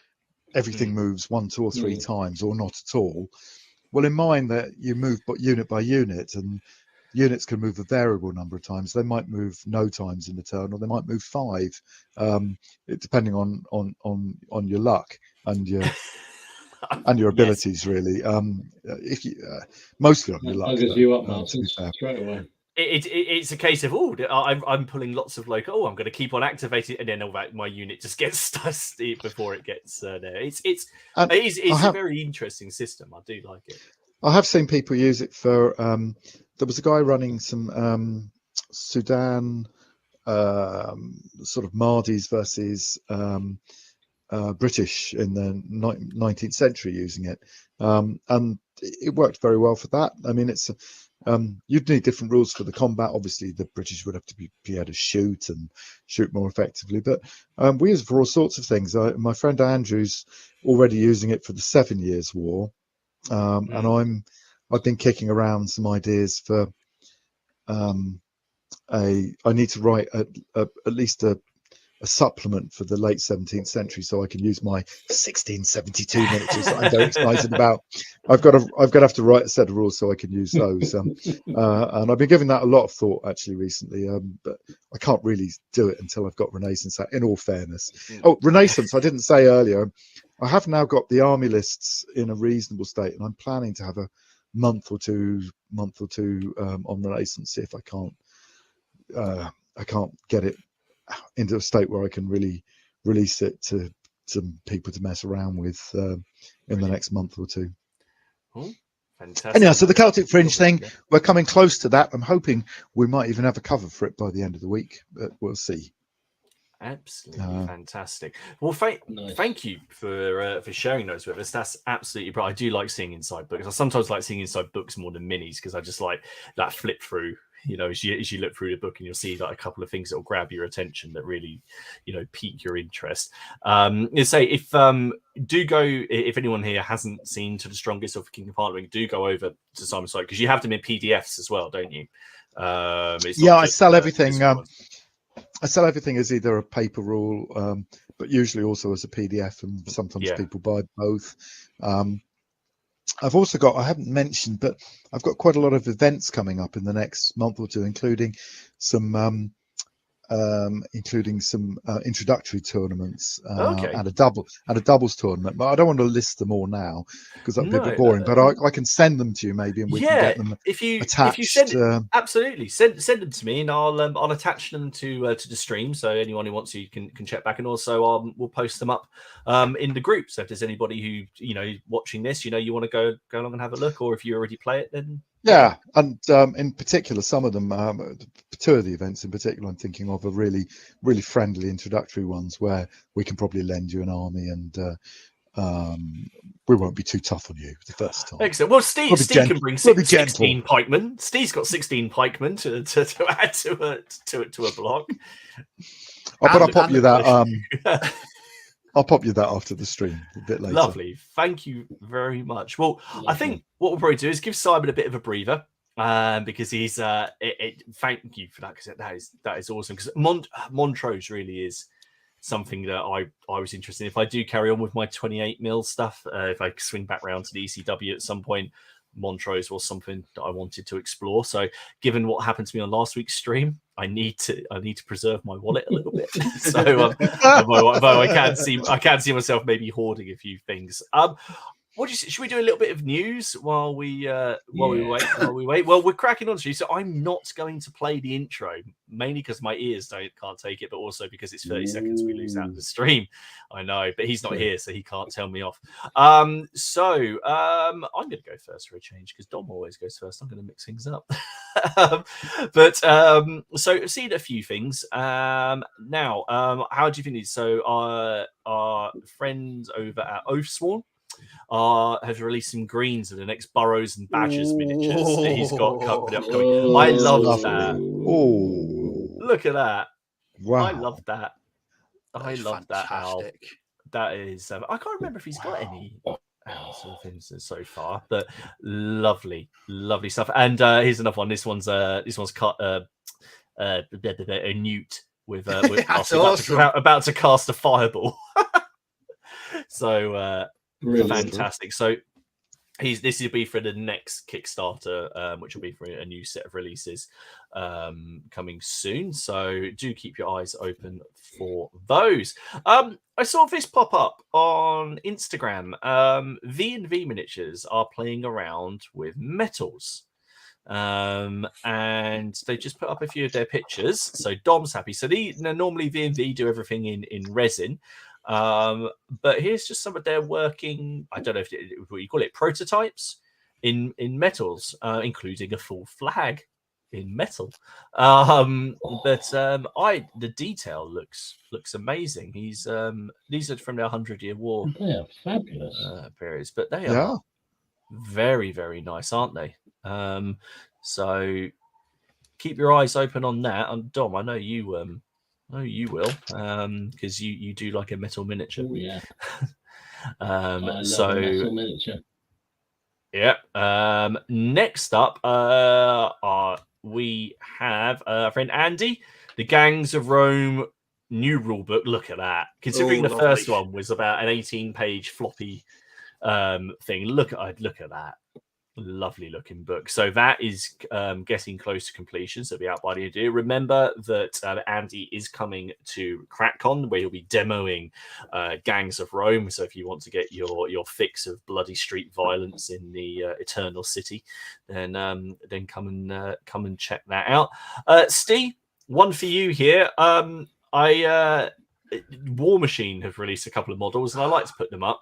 everything moves 1, 2, or 3 times, or not at all. Well, in mine, that you move unit by unit, and units can move a variable number of times. They might move no times in the turn, or they might move 5, depending on your luck and your abilities, really. If you mostly on your luck, you up, Martin, straight away. It's a case of I'm pulling lots of I'm going to keep on activating, and then all that my unit just gets stuck before it gets there. It's a very interesting system. I do like it. I have seen people use it for. There was a guy running some Sudan sort of Mahdi's versus British in the 19th century using it, and it worked very well for that. I mean, it's You'd need different rules for the combat. Obviously, the British would have to be able to shoot and shoot more effectively. But we use it for all sorts of things. My friend Andrew's already using it for the 7 Years' War, and I've been kicking around some ideas for I need to write at least a supplement for the late 17th century, so I can use my 1672 miniatures that I'm very excited about. I've got to have to write a set of rules so I can use those, and I've been giving that a lot of thought actually recently, but I can't really do it until I've got Renaissance out, in all fairness. Oh, Renaissance, I didn't say earlier, I have now got the army lists in a reasonable state, and I'm planning to have a month or two on Renaissance, see if I can't get it into a state where I can really release it to some people to mess around with in the next month or two. Oh, fantastic. Anyhow, so the Celtic Fringe thing, we're coming close to that. I'm hoping we might even have a cover for it by the end of the week, but we'll see. Absolutely fantastic. Well, thank you for sharing those with us. That's absolutely right. I do like seeing inside books. I sometimes like seeing inside books more than minis because I just like that flip through. You know, as you look through the book and you'll see like a couple of things that will grab your attention that really, you know, pique your interest. Say if if anyone here hasn't seen To the Strongest or King of Parthian, do go over to Simon's site because you have them in PDFs as well, don't you? I sell everything. I sell everything as either a paper rule, but usually also as a PDF, and sometimes people buy both. I've also got, I haven't mentioned, but I've got quite a lot of events coming up in the next month or two, including some introductory tournaments and a doubles tournament. But I don't want to list them all now because that'd be a bit boring. But I can send them to you maybe, and we can get them attached. If you send absolutely send them to me, and I'll attach them to the stream, so anyone who wants to can check back, and also we'll post them up in the group. So if there's anybody who watching this, you want to go along and have a look, or if you already play it, then. Yeah, and in particular, some of them, two of the events in particular, I'm thinking of are really, really friendly introductory ones where we can probably lend you an army and we won't be too tough on you the first time. Excellent. Well, Steve can bring 16 pikemen. Steve's got 16 pikemen to add to a block. I'll pop you that. I'll pop you that after the stream a bit later. Lovely. Thank you very much. Well, lovely. I think what we'll probably do is give Simon a bit of a breather because he's thank you for that, because that is awesome, because Montrose really is something that I was interested in. If I do carry on with my 28mm stuff, if I swing back round to the ECW at some point, Montrose was something that I wanted to explore. So given what happened to me on last week's stream, I need to preserve my wallet a little bit. So although I can see myself maybe hoarding a few things. What do you say? Should we do a little bit of news while we wait? Well, we're cracking on to you, so I'm not going to play the intro, mainly because my ears can't take it, but also because it's 30 seconds we lose out of the stream. I know, but he's not here, so he can't tell me off. So I'm going to go first for a change because Dom always goes first. I'm going to mix things up. So I've seen a few things. Now, how do you think these? So our friends over at Oathsworn has released some greens of the next Burrows and Badgers miniatures that he's got coming up. I love that. Oh, look at that! Wow, I love that. I love that. Al. That is. I can't remember if he's got any sort of things so far, but lovely stuff. And here's another one. This one's cut a newt with awesome. about to cast a fireball. So. Fantastic. So this will be for the next Kickstarter, which will be for a new set of releases coming soon. So do keep your eyes open for those. I saw this pop up on Instagram. V&V Miniatures are playing around with metals. And they just put up a few of their pictures. So Dom's happy. So normally V&V do everything in resin. But here's just some of their working, I don't know what you call it, prototypes in metals, including a full flag in metal. The detail looks amazing. These are from their 100-year war. They are fabulous periods, but they are very, very nice, aren't they? So keep your eyes open on that. And Dom, I know you will, because you do like a metal miniature. Oh yeah. I love so a metal miniature. yeah. Next up, we have our friend Andy, the Gangs of Rome new rule book. Look at that. Considering the lovely. first one was about an 18-page floppy thing. Look at that. Lovely looking book. So that is getting close to completion, so it'll be out by the end of the year. Remember that Andy is coming to CrackCon, where he'll be demoing Gangs of Rome. So if you want to get your fix of bloody street violence in the Eternal City, then come and check that out. Steve, one for you here. War Machine have released a couple of models, and I like to put them up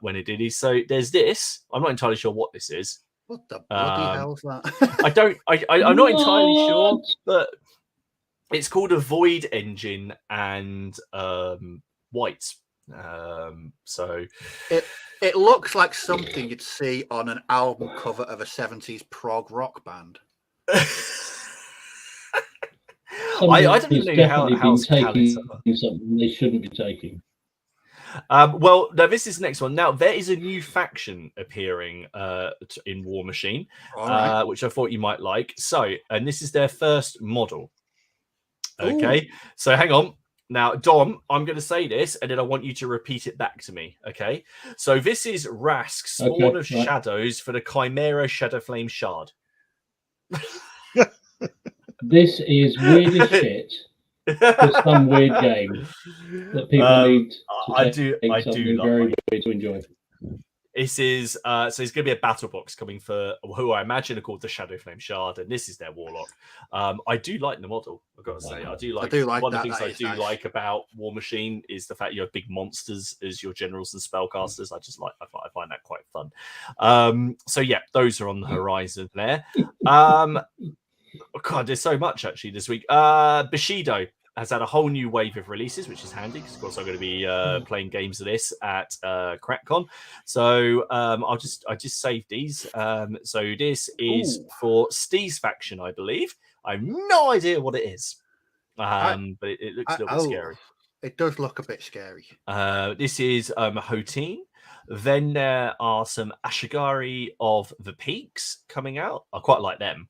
when it did. So there's this. I'm not entirely sure what this is. What the bloody hell's that? I'm not entirely sure, but it's called a Void Engine and white. So it looks like something you'd see on an album cover of a 70s prog rock band. I don't know how taking something they shouldn't be taking. Well, now this is the next one. Now there is a new faction appearing in War Machine, which I thought you might like. So, and this is their first model. Okay, ooh. So hang on. Now, Dom, I'm going to say this, and then I want you to repeat it back to me. Okay, so this is Rask, Spawn of Shadows for the Chimera Shadowflame Shard. This is weird as shit for some weird game that people need to I do like very weird to enjoy. This is so it's going to be a battle box coming for who I imagine are called the Shadowflame Shard, and this is their warlock. I do like the model. I've got to say, I do like one of the things I do like about War Machine is the fact you have big monsters as your generals and spellcasters. I find that quite fun. So yeah, those are on the horizon there. Oh God, there's so much actually this week. Bushido has had a whole new wave of releases, which is handy because, of course, I'm going to be playing games of this at CrackCon. So I just saved these. So this is for Steve's faction, I believe. I have no idea what it is, but it looks a little bit scary. It does look a bit scary. This is Hotine. Then there are some Ashigari of the Peaks coming out. I quite like them.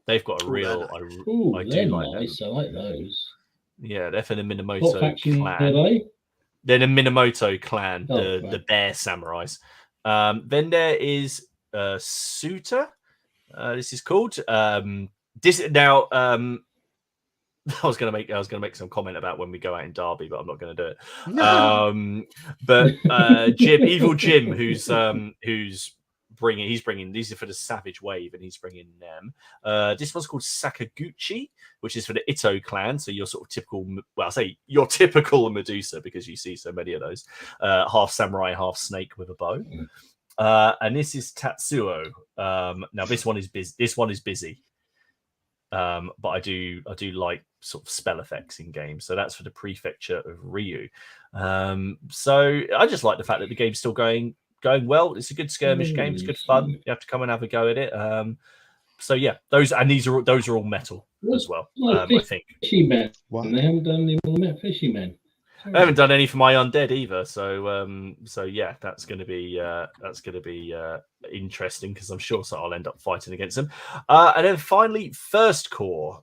They've got a real. I do like nice. them. I like those. Yeah, they're for the Minamoto clan. Are they? They're the Minamoto clan, the bear samurais. Then there is Suta. This is called. This now. I was gonna make some comment about when we go out in Derby, but I'm not gonna do it. No. But Jim, Evil Jim, who's bringing these are for the Savage Wave, and he's bringing them. This one's called Sakaguchi, which is for the Ito clan. So your sort of typical, well, I say your typical Medusa because you see so many of those, half samurai, half snake with a bow. And this is Tatsuo. Now this one is busy. But I do like sort of spell effects in games. So that's for the Prefecture of Ryu. So I just like the fact that the game's still going well. It's a good skirmish game. It's good fun. You have to come and have a go at it. So yeah, those are all metal as well. I think. Fishy men. They haven't done any more fishy men. I haven't done any for my undead either. So yeah, that's going to be interesting because I'm sure I'll end up fighting against them. And then finally, First Core.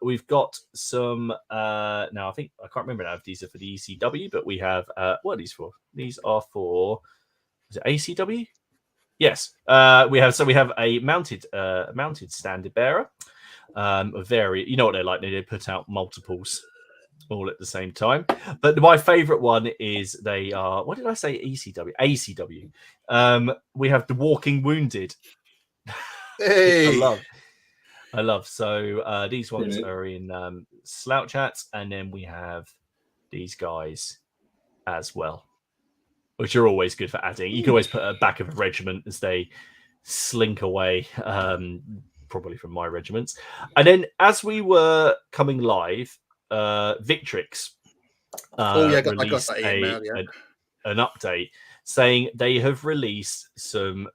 We've got some. Now I think I can't remember now if these are for the ECW, but we have what are these for? These are for. Is it ACW? Yes. We have a mounted standard bearer. You know what they're like. They put out multiples all at the same time. But my favorite one is they are. What did I say? ECW. ACW. We have the Walking Wounded. Hey. I love. So these ones are in Slouch hats, and then we have these guys as well, which are always good for adding. You can always put a back of a regiment as they slink away, probably from my regiments. And then as we were coming live, Victrix released an update saying they have released some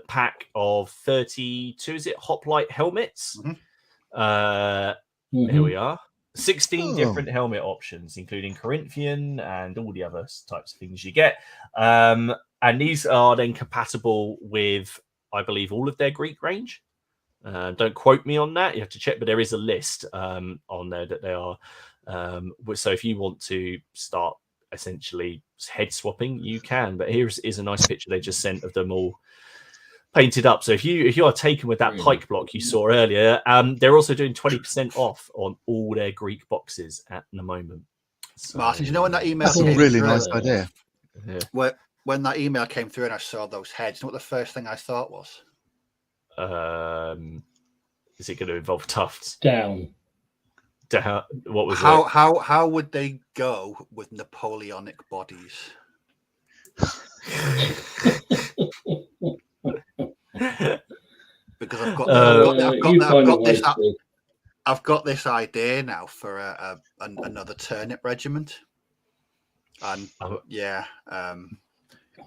pack of 32. Is it hoplite helmets? Here we are. 16 different helmet options, including Corinthian and all the other types of things you get. And these are then compatible with, I believe, all of their Greek range. Don't quote me on that. You have to check, but there is a list on there that they are. So if you want to start essentially head swapping, you can. But here is a nice picture they just sent of them all painted up. So if you are taken with that Pike block you saw earlier, they're also doing 20% off on all their Greek boxes at the moment. So, Martin, you know when that email That's a came really through, nice idea. Yeah. When that email came through and I saw those heads, you know what the first thing I thought was? Is it going to involve tufts? Down. What was how it? how would they go with Napoleonic bodies? Because I've got this idea now for another turnip regiment, and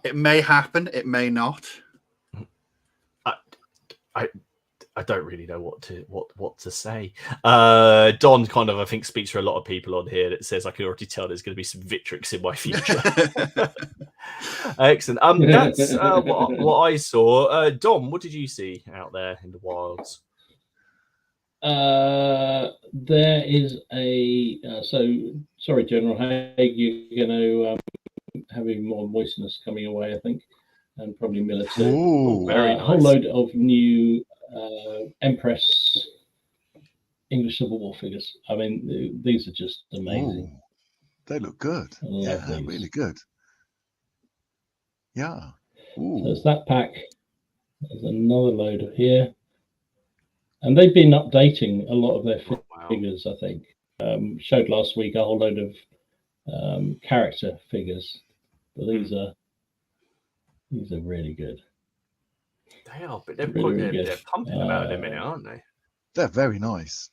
it may happen, it may not. I don't really know what to say. Don kind of, I think, speaks for a lot of people on here that says I can already tell there's going to be some Victrix in my future. Excellent. That's what I saw. Dom, what did you see out there in the wilds? There is a sorry, General Haig, you're going to having more moistness coming away, I think, and probably military. Very nice. A whole load of new Empress English Civil War figures. I mean, these are just amazing. Ooh, they look good. Yeah, these. really good. Yeah. Ooh. So it's that pack. There's another load of here. And they've been updating a lot of their figures, I think. Showed last week a whole load of character figures. But these are really good. They are, but they're pumping them out in a minute, aren't they? They're very nice.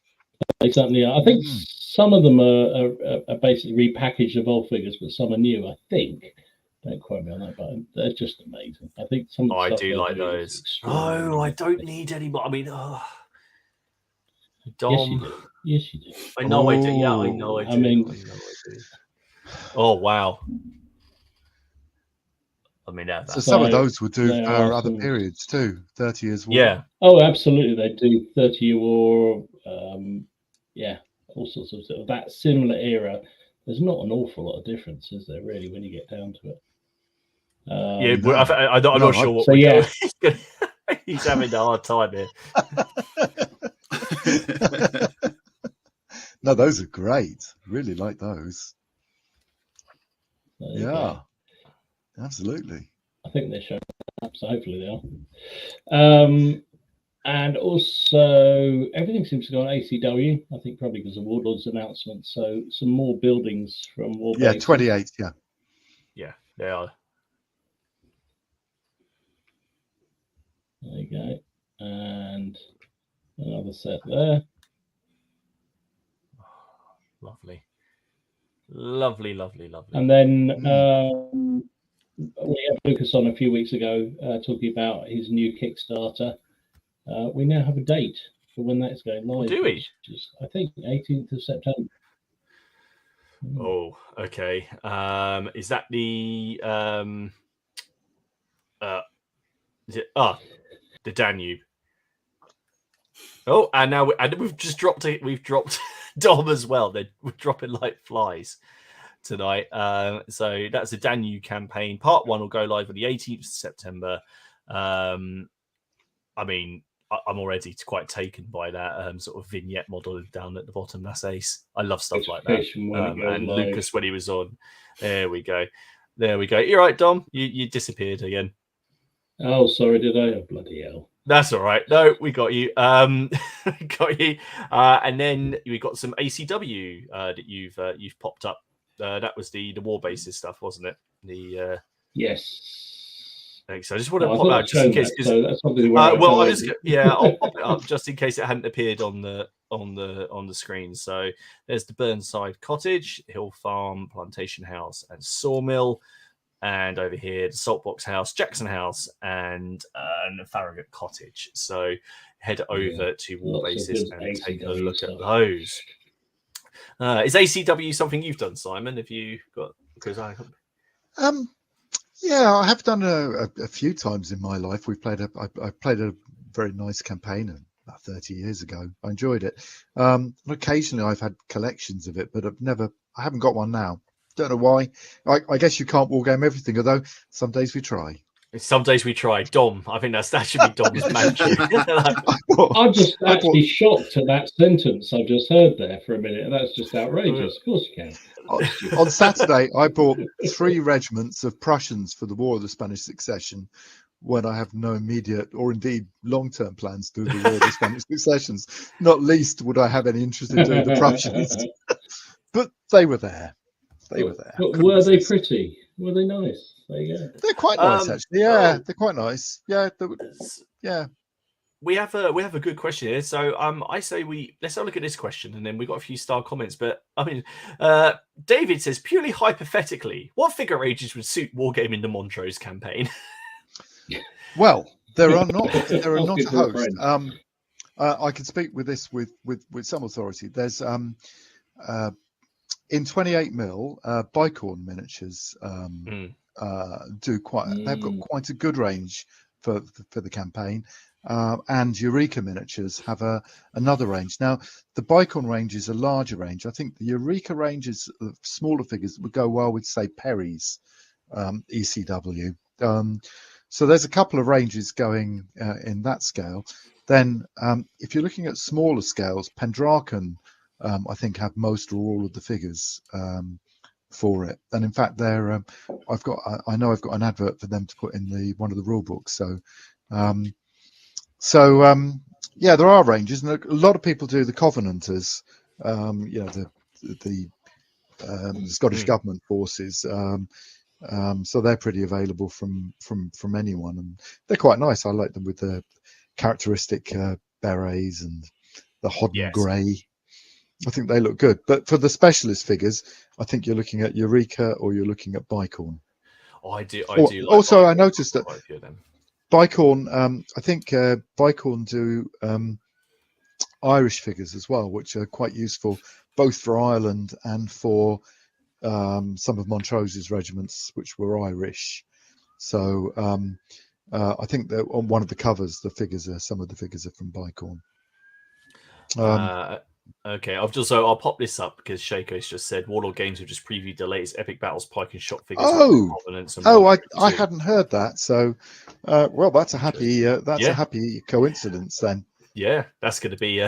They certainly are. I think some of them are basically repackaged of old figures, but some are new, I think. Don't quote me on that, but they're just amazing. I think some of the stuff do like those. Oh, I don't need any more. I mean, Dom. Yes, you do. I know I do. Yeah, I know I do. I know I do. Oh, wow. I mean, so some of those would do for other periods too. 30 Years War. Yeah. Oh, absolutely. They do 30-year war. All sorts of stuff. That similar era. There's not an awful lot of difference, is there? Really, when you get down to it. I'm not sure what. He's having a hard time here. No, those are great. Really like those. Yeah. Absolutely. I think they're showing up, so hopefully they are. And also, everything seems to go on ACW. I think probably because of Warlord's announcement. So some more buildings from Wargaming. Yeah, 28. Yeah. Yeah, they are. There you go. And another set there. Lovely. And then we had Lucas on a few weeks ago talking about his new Kickstarter. We now have a date for when that's going live. Do we? I think 18th of September. Oh, okay. Is that the the Danube? Oh, and now we've just dropped it. We've dropped Dom as well. We're dropping like flies tonight. So that's the Danube campaign. Part 1 will go live on the 18th of September. I mean, I'm already quite taken by that sort of vignette model down at the bottom. That's ace. I love stuff like that. And live. Lucas, when he was on, there we go. You're right, Dom. You disappeared again. Oh, sorry, did I? Oh, bloody hell. That's all right. No, we got you. And then we got some ACW that you've popped up. That was the war bases stuff, wasn't it? Yes. Thanks. I just want to pop out just in case. So that's something I'll pop it up just in case it hadn't appeared on the screen. So there's the Burnside Cottage, Hill Farm, Plantation House, and Sawmill. and over here the Saltbox House, Jackson House, and Farragut Cottage. So head over to Warbases and take a look at those. Is ACW something you've done, Simon? Have you got? Because yeah, I have done a few times in my life. I played a very nice campaign about 30 years ago. I enjoyed it. And occasionally I've had collections of it, but I haven't got one now. Don't know why. I guess you can't wargame everything, although some days we try. Some days we try. Dom, I think that should be Dom's mansion. I'm just actually shocked at that sentence I've just heard there for a minute. That's just outrageous. Of course you can. On Saturday, I bought 3 regiments of Prussians for the War of the Spanish Succession when I have no immediate or indeed long-term plans to do the War of the Spanish Successions. Not least would I have any interest in doing the Prussians. But they were there. But were they pretty? Were they nice? There you go. They're quite nice, actually. Yeah, they're quite nice. Yeah, yeah. We have a good question here. So I say let's have a look at this question, and then we got a few star comments. But I mean, David says, purely hypothetically, what figure ranges would suit wargaming the Montrose campaign? Well, there are not a host. I can speak with this with some authority. There's in 28mm, Bicorn miniatures do they've got quite a good range for the campaign, and Eureka miniatures have another range. Now, the Bicorn range is a larger range. I think the Eureka ranges of smaller figures would go well with, say, Perry's ECW. So there's a couple of ranges going in that scale. Then, if you're looking at smaller scales, Pendraken, I think, have most or all of the figures for it. And in fact, I know I've got an advert for them to put in one of the rule books. Yeah, there are ranges, and a lot of people do the Covenanters. The Scottish government forces. So they're pretty available from anyone, and they're quite nice. I like them with the characteristic berets and the Hodden grey. I think they look good. But for the specialist figures, I think you're looking at Eureka or you're looking at Bicorn. Oh, I do. Like also, Bicorn. I noticed that Bicorn, I think Bicorn do Irish figures as well, which are quite useful both for Ireland and for some of Montrose's regiments, which were Irish. So I think that on one of the covers, some of the figures are from Bicorn. Okay, I'll pop this up because Shaco's just said Warlord Games have just previewed the latest Epic Battles Pike and Shot figures. I hadn't heard that. So, well, that's a happy a happy coincidence then. Yeah, that's going to be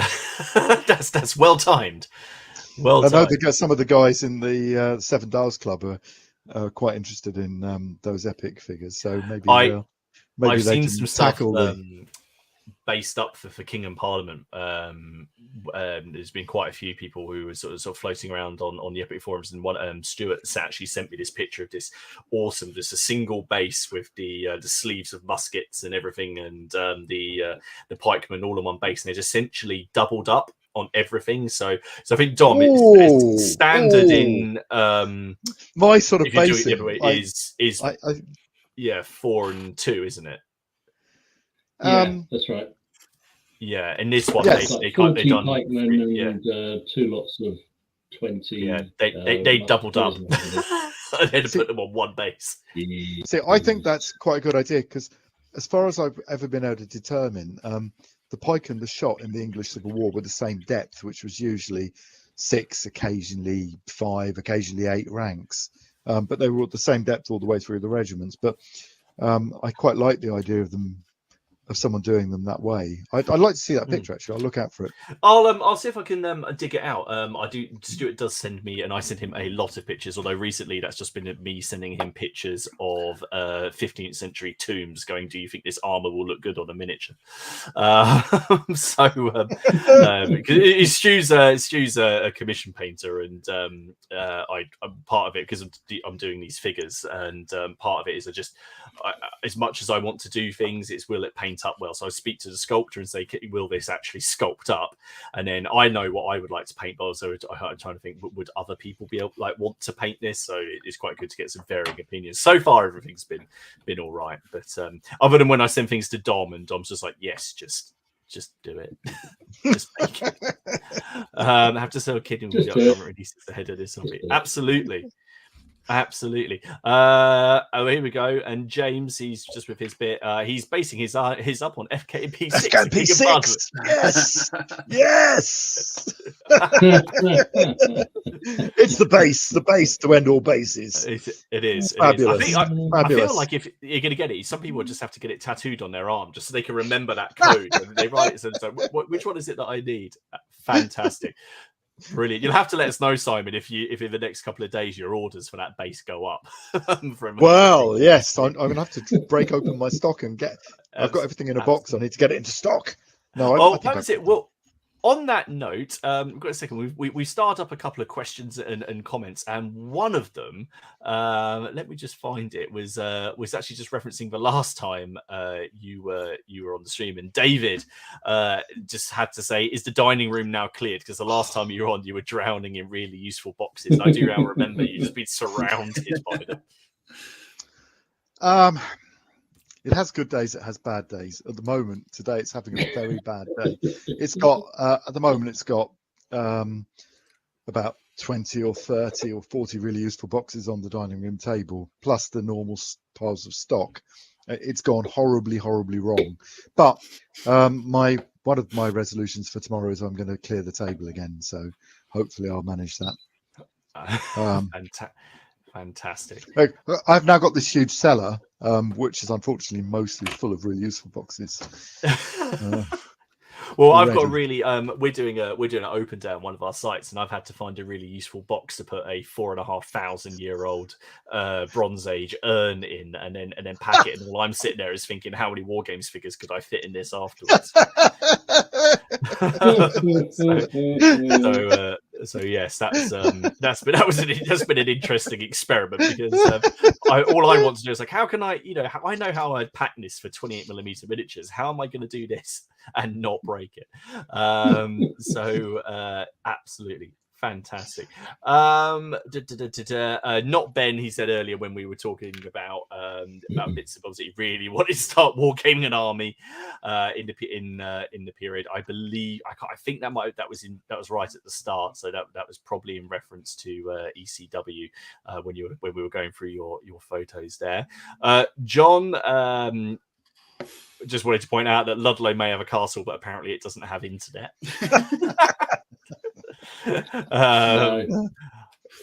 that's well timed. Well, I know some of the guys in the Seven Dials Club are quite interested in those epic figures. So maybe I've they seen can some stuff tackle based up for King and Parliament. There's been quite a few people who were sort of floating around on the Epic forums, and one Stuart actually sent me this picture of this awesome, just a single base with the sleeves of muskets and everything, and the pikemen all on one base, and they're essentially doubled up on everything. So I think, Dom, it's standard in my sort of basic is 4 and 2, isn't it? That's right. Yeah, and this one they done pikemen and 2 lots of 20. Yeah, they doubled up and then put them on one base. See, I think that's quite a good idea, because as far as I've ever been able to determine, the pike and the shot in the English Civil War were the same depth, which was usually 6, occasionally 5, occasionally 8 ranks, but they were at the same depth all the way through the regiments. But I quite like the idea of someone doing them that way. I'd like to see that picture, actually. I'll look out for it. I'll see if I can dig it out. Stuart does send me, and I send him a lot of pictures, although recently that's just been me sending him pictures of 15th century tombs going, do you think this armor will look good on a miniature? Stu's a commission painter, and I'm part of it because I'm doing these figures, and part of it is as much as I want to do things, it's will it paint paint up well. So I speak to the sculptor and say, will this actually sculpt up? And then I know what I would like to paint, but also I'm trying to think, would other people be able, like, want to paint this? So it's quite good to get some varying opinions. So far, everything's been all right. But other than when I send things to Dom, and Dom's just like, yes, just do it. Just make it. I have to say, kidding with the releases ahead of this hobby. Absolutely. Oh, here we go. And James, he's just with his bit. He's basing his up on FKP6. FKP6. Yes. It's the base to end all bases. It is. Fabulous. I feel like if you're going to get it, some people just have to get it tattooed on their arm just so they can remember that code. And they write it. So which one is it that I need? Fantastic. Brilliant. You'll have to let us know, Simon, if in the next couple of days your orders for that base go up. Well, yes, I'm going to have to break open my stock and get. I've got everything in a box. I need to get it into stock. No, I think that's it. Well, on that note, we've got a second. We started up a couple of questions and comments, and one of them, let me just find it, was actually just referencing the last time you were on the stream, and David just had to say, "Is the dining room now cleared?" Because the last time you were on, you were drowning in really useful boxes. And I do now remember you just been surrounded by them. It has good days. It has bad days. At the moment, today it's having a very bad day. It's got at the moment it's got about 20 or 30 or 40 really useful boxes on the dining room table, plus the normal piles of stock. It's gone horribly wrong. But one of my resolutions for tomorrow is I'm going to clear the table again. So hopefully I'll manage that. Fantastic. I've now got this huge cellar, which is unfortunately mostly full of really useful boxes. Well, I've got really we're doing an open day on one of our sites, and I've had to find a really useful box to put a 4,500-year-old Bronze Age urn in, and then pack it. And all I'm sitting there is thinking, how many Wargames figures could I fit in this afterwards? So yes, that's been an interesting experiment, because all I want to do is like, how can I, I know how I'd pack this for 28mm miniatures. How am I going to do this and not break it? Absolutely fantastic. Not Ben, he said earlier when we were talking about bits and bobs that he really wanted to start wargaming an army in the period. I believe I think that was right at the start, so that was probably in reference to ECW when we were going through your photos there. John just wanted to point out that Ludlow may have a castle, but apparently it doesn't have internet.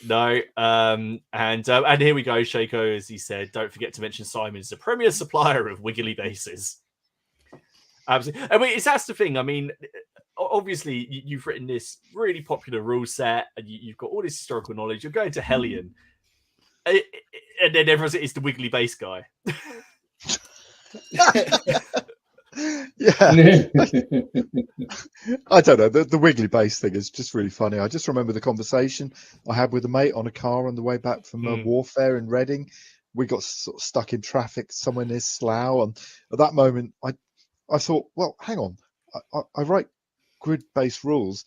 No. And here we go, Shaco, as he said, don't forget to mention Simon is the premier supplier of wiggly bases. Absolutely. I mean, that's the thing. I mean, obviously you've written this really popular rule set, and you've got all this historical knowledge. You're going to Hellion, and then everyone's it's the wiggly base guy. Yeah. I don't know, the wiggly base thing is just really funny. I just remember the conversation I had with a mate on a car on the way back from warfare in Reading. We got sort of stuck in traffic somewhere near Slough, and at that moment I thought, well, hang on, I write grid based rules.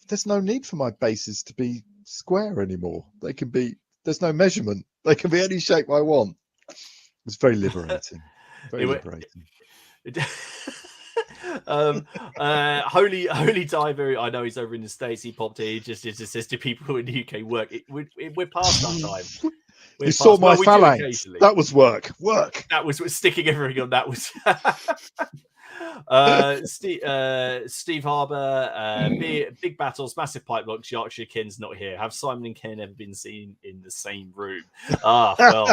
There's no need for my bases to be square anymore. They can be, there's no measurement, they can be any shape I want. It was very liberating. Liberating. Holy Diver, I know he's over in the States. He popped in. He just says to people in the UK, we're past our time. You saw my phalanx. That was work. That was sticking everything on. That was Steve Harbour. Big battles, massive pipe blocks. Yorkshire Ken's not here. Have Simon and Ken ever been seen in the same room? Well.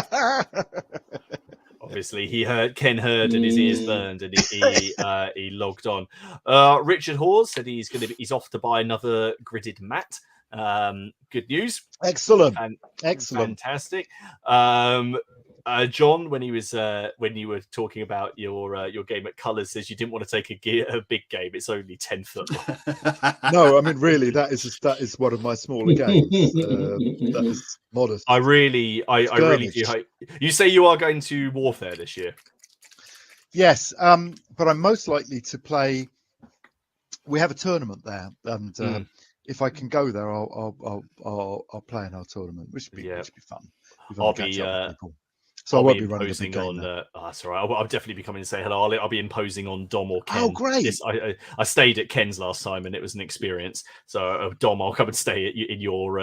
Obviously, Ken heard and his ears burned, and he logged on. Richard Hawes said he's off to buy another gridded mat. Good news. Excellent. Fantastic. John, when you were talking about your game at Colours, says you didn't want to take a big game. It's only 10 foot long. No, I mean really, that is one of my smaller games. That is modest. I really do hope. You say you are going to Warfare this year. Yes, but I'm most likely to play. We have a tournament there, and if I can go there, I'll play in our tournament, which would be fun. I'll be so I'll I won't be be running a big imposing game on. That's all right. I'll definitely be coming to say hello. I'll be imposing on Dom or Ken. Oh, great! I stayed at Ken's last time, and it was an experience. So Dom, I'll come and stay in your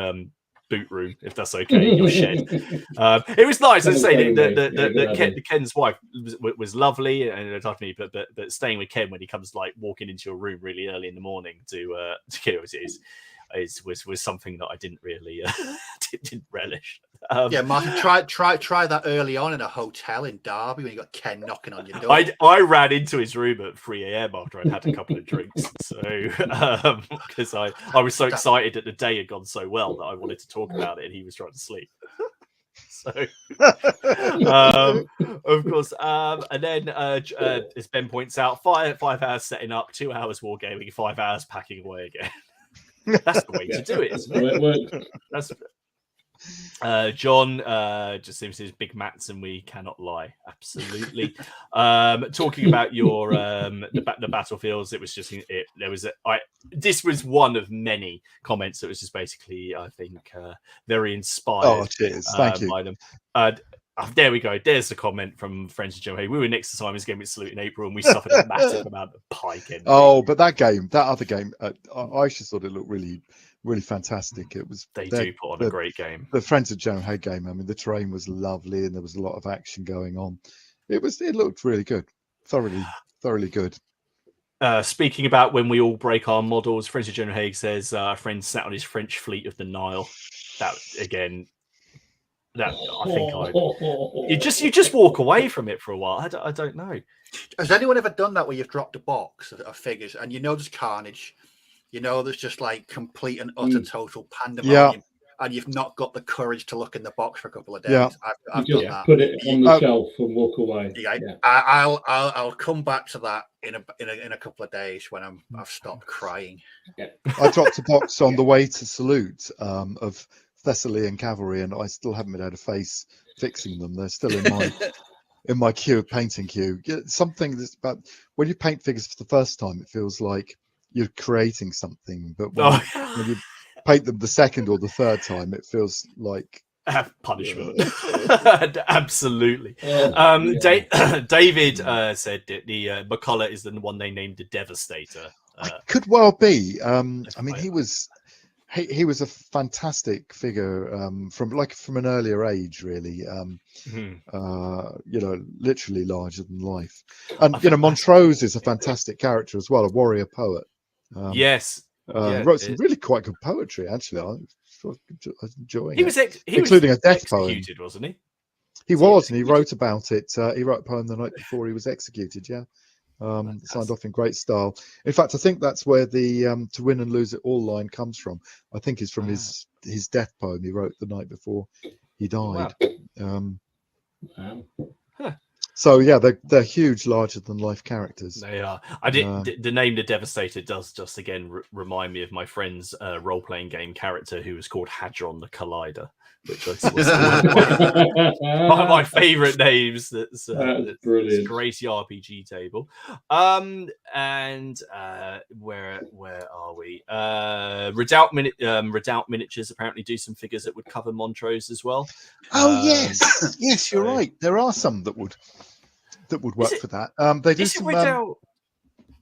boot room if that's okay, in your shed. It was nice. I say that Ken's wife was lovely and it loved me, but staying with Ken when he comes like walking into your room really early in the morning to kill was something that I didn't really didn't relish. Martin, try that early on in a hotel in Derby when you got Ken knocking on your door. I ran into his room at 3 a.m. after I'd had a couple of drinks, so because I was so excited that the day had gone so well that I wanted to talk about it, and he was trying to sleep. So, of course, and then as Ben points out, 5 hours setting up, 2 hours wargaming, 5 hours packing away again. That's the way to do it, isn't it? That's John just seems his big mats, and we cannot lie. Absolutely. Talking about your the battlefields, it was just this was one of many comments that was just basically, I think, very inspired. Oh, cheers! Thank you. By them. There we go. There's the comment from Friends of Joe. Hey, we were next to Simon's game at Salute in April, and we suffered a massive amount of Pike. But that other game, I just thought it looked really, really fantastic. It was. They do put on a great game. The Friends of Joe Hay game. I mean, the terrain was lovely, and there was a lot of action going on. It looked really good, thoroughly good. Speaking about when we all break our models, Friends of General Haig says a friend sat on his French fleet of the Nile. That again. That I think you just walk away from it for a while. I don't know. Has anyone ever done that where you've dropped a box of figures and there's carnage, there's just like complete and utter total pandemonium, and you've not got the courage to look in the box for a couple of days? Yeah. I've done that. Put it on the shelf and walk away. Yeah. I'll come back to that in a couple of days when I've stopped crying. Yeah. I dropped a box on the way to Salute of Thessalian cavalry, and I still haven't been able to face fixing them. They're still in my painting queue. Something that's about when you paint figures for the first time, it feels like you're creating something, but when you paint them the second or the third time, it feels like punishment. Absolutely. David said that the McCullough is the one they named the Devastator. Could well be. I mean, he was a fantastic figure from an earlier age, really. Literally larger than life. And Montrose is a fantastic character as well, a warrior poet. Wrote some really quite good poetry, actually. I was enjoying it. Including a death poem, wasn't he? He was, and he wrote about it. He wrote a poem the night before he was executed. Yeah. Signed off in great style. In fact, I think that's where the "To Win and Lose It All" line comes from. I think it's from his death poem he wrote the night before he died. So yeah, they're huge, larger than life characters. They are. The name the Devastator does just again remind me of my friend's role playing game character who was called Hadron the Collider, which was one of my favorite names. That's brilliant. It's a great RPG table. And where are we? Redoubt Miniatures apparently do some figures that would cover Montrose as well. Yes, you're right. There are some that would work for that. They do some.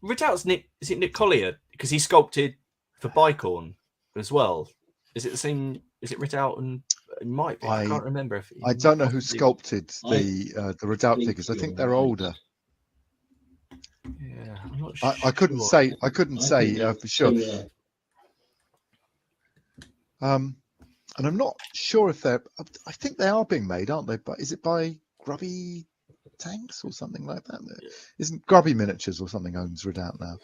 Redoubt's Nick. Is it Nick Collier? Because he sculpted for Bicorn as well. Is it the same? Is it Redoubt and? It might be. I can't remember if I don't know who sculpted the Redoubt figures. I think they're older. Yeah, I'm not sure. I couldn't say. I couldn't say for sure. And I'm not sure if they're. I think they are being made, aren't they? But is it by Grubby Tanks or something like that? Isn't Grubby Miniatures or something owns Redoubt now?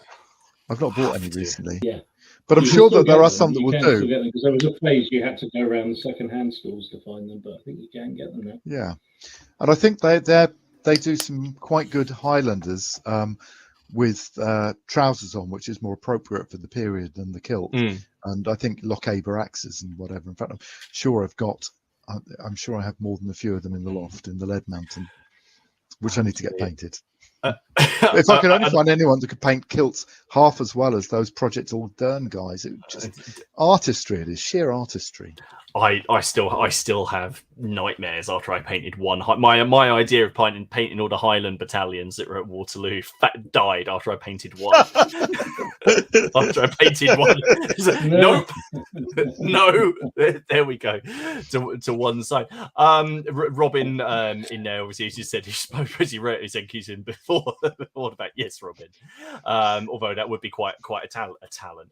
I've not bought any recently. Yeah. But I'm sure that there are some that will do. Because there was a phase you had to go around the second-hand stores to find them, but I think you can get them now. Yeah, and I think they do some quite good Highlanders with trousers on, which is more appropriate for the period than the kilt. And I think Lochaber axes and whatever. In fact, I'm sure I have more than a few of them in the loft in the Lead Mountain, which I need to get painted. If I could only find anyone that could paint kilts half as well as those Project Aldern guys, it just artistry. It is sheer artistry. I still have nightmares after I painted one. My idea of painting all the Highland battalions that were at Waterloo died after I painted one. After I painted one, nope, no. There we go. To one side. Robin in there obviously, as you said, he wrote his accusing before. What about yes, Robin? Although that would be quite a talent.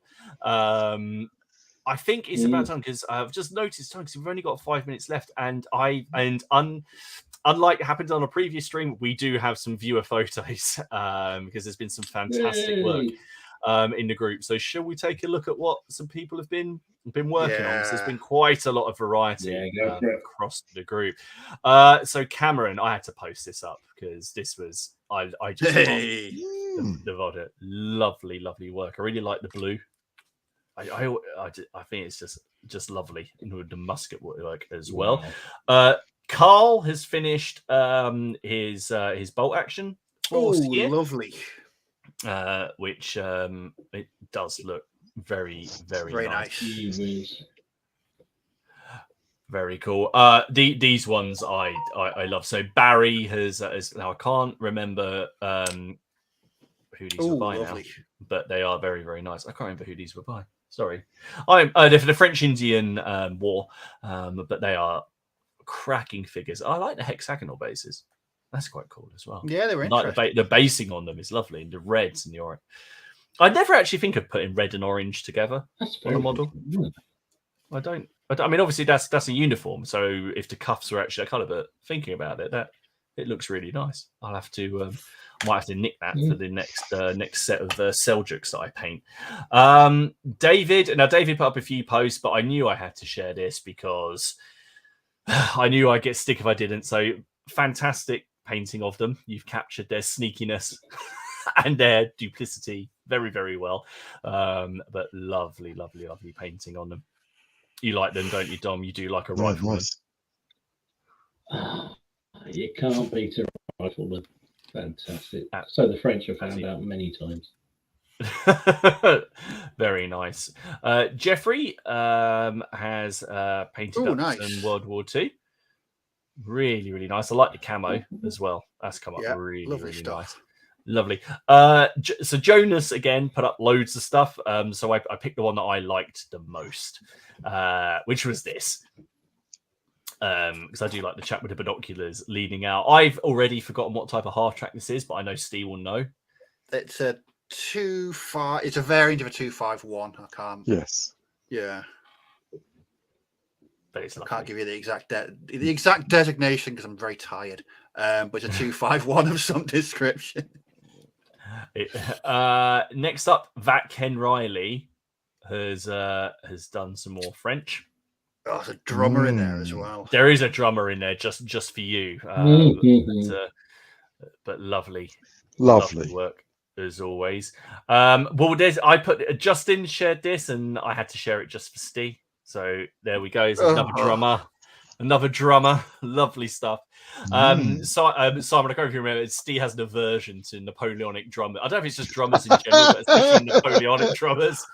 I think it's about time because I've just noticed time because we've only got 5 minutes left, and unlike happened on a previous stream, we do have some viewer photos because there's been some fantastic work in the group. So shall we take a look at what some people have been working on? So there's been quite a lot of variety across the group. So Cameron, I had to post this up because this was I just love the lovely work. I really like the blue. I think it's just lovely with the musket work as well. Carl has finished his bolt action. Lovely. Which it does look very nice. Very cool. These ones I love. So Barry has now I can't remember who these were by now, but they are very nice. I can't remember who these were by. Sorry, I'm for the French Indian War, but they are cracking figures. I like the hexagonal bases. That's quite cool as well. Yeah, they were interesting. Like the basing on them is lovely, and the reds and the orange. I never actually think of putting red and orange together on a model. I don't. I mean, obviously that's a uniform. So if the cuffs are actually kind of thinking about it, that it looks really nice. I'll have to. Might have to nick that for the next set of Seljuks that I paint. David put up a few posts, but I knew I had to share this because I knew I'd get stick if I didn't. So fantastic painting of them. You've captured their sneakiness and their duplicity very well. But lovely painting on them. You like them, don't you, Dom? You do like a rifleman. You can't beat a rifleman. Fantastic. So the French have found out many times. Very nice. Jeffrey has painted up some World War II. Really nice. I like the camo as well. That's come up really nice. Lovely. So Jonas again put up loads of stuff. So I picked the one that I liked the most, which was this. Because I do like the chap with the binoculars leaning out. I've already forgotten what type of half track this is, but I know Steve will know. It's a 2.5. It's a variant of a 251. I can't. Yes. Yeah. But it's I can't give you the exact designation because I'm very tired. But it's a 251 of some description. Next up, Vat Ken Riley has done some more French. Oh, there's a drummer in there as well. There is a drummer in there just for you. But lovely work as always. I put Justin shared this, and I had to share it just for Steve. So there we go. There's another drummer. Lovely stuff. Simon, I don't know if you remember, Steve has an aversion to Napoleonic drummers. I don't know if it's just drummers in general, but especially Napoleonic drummers.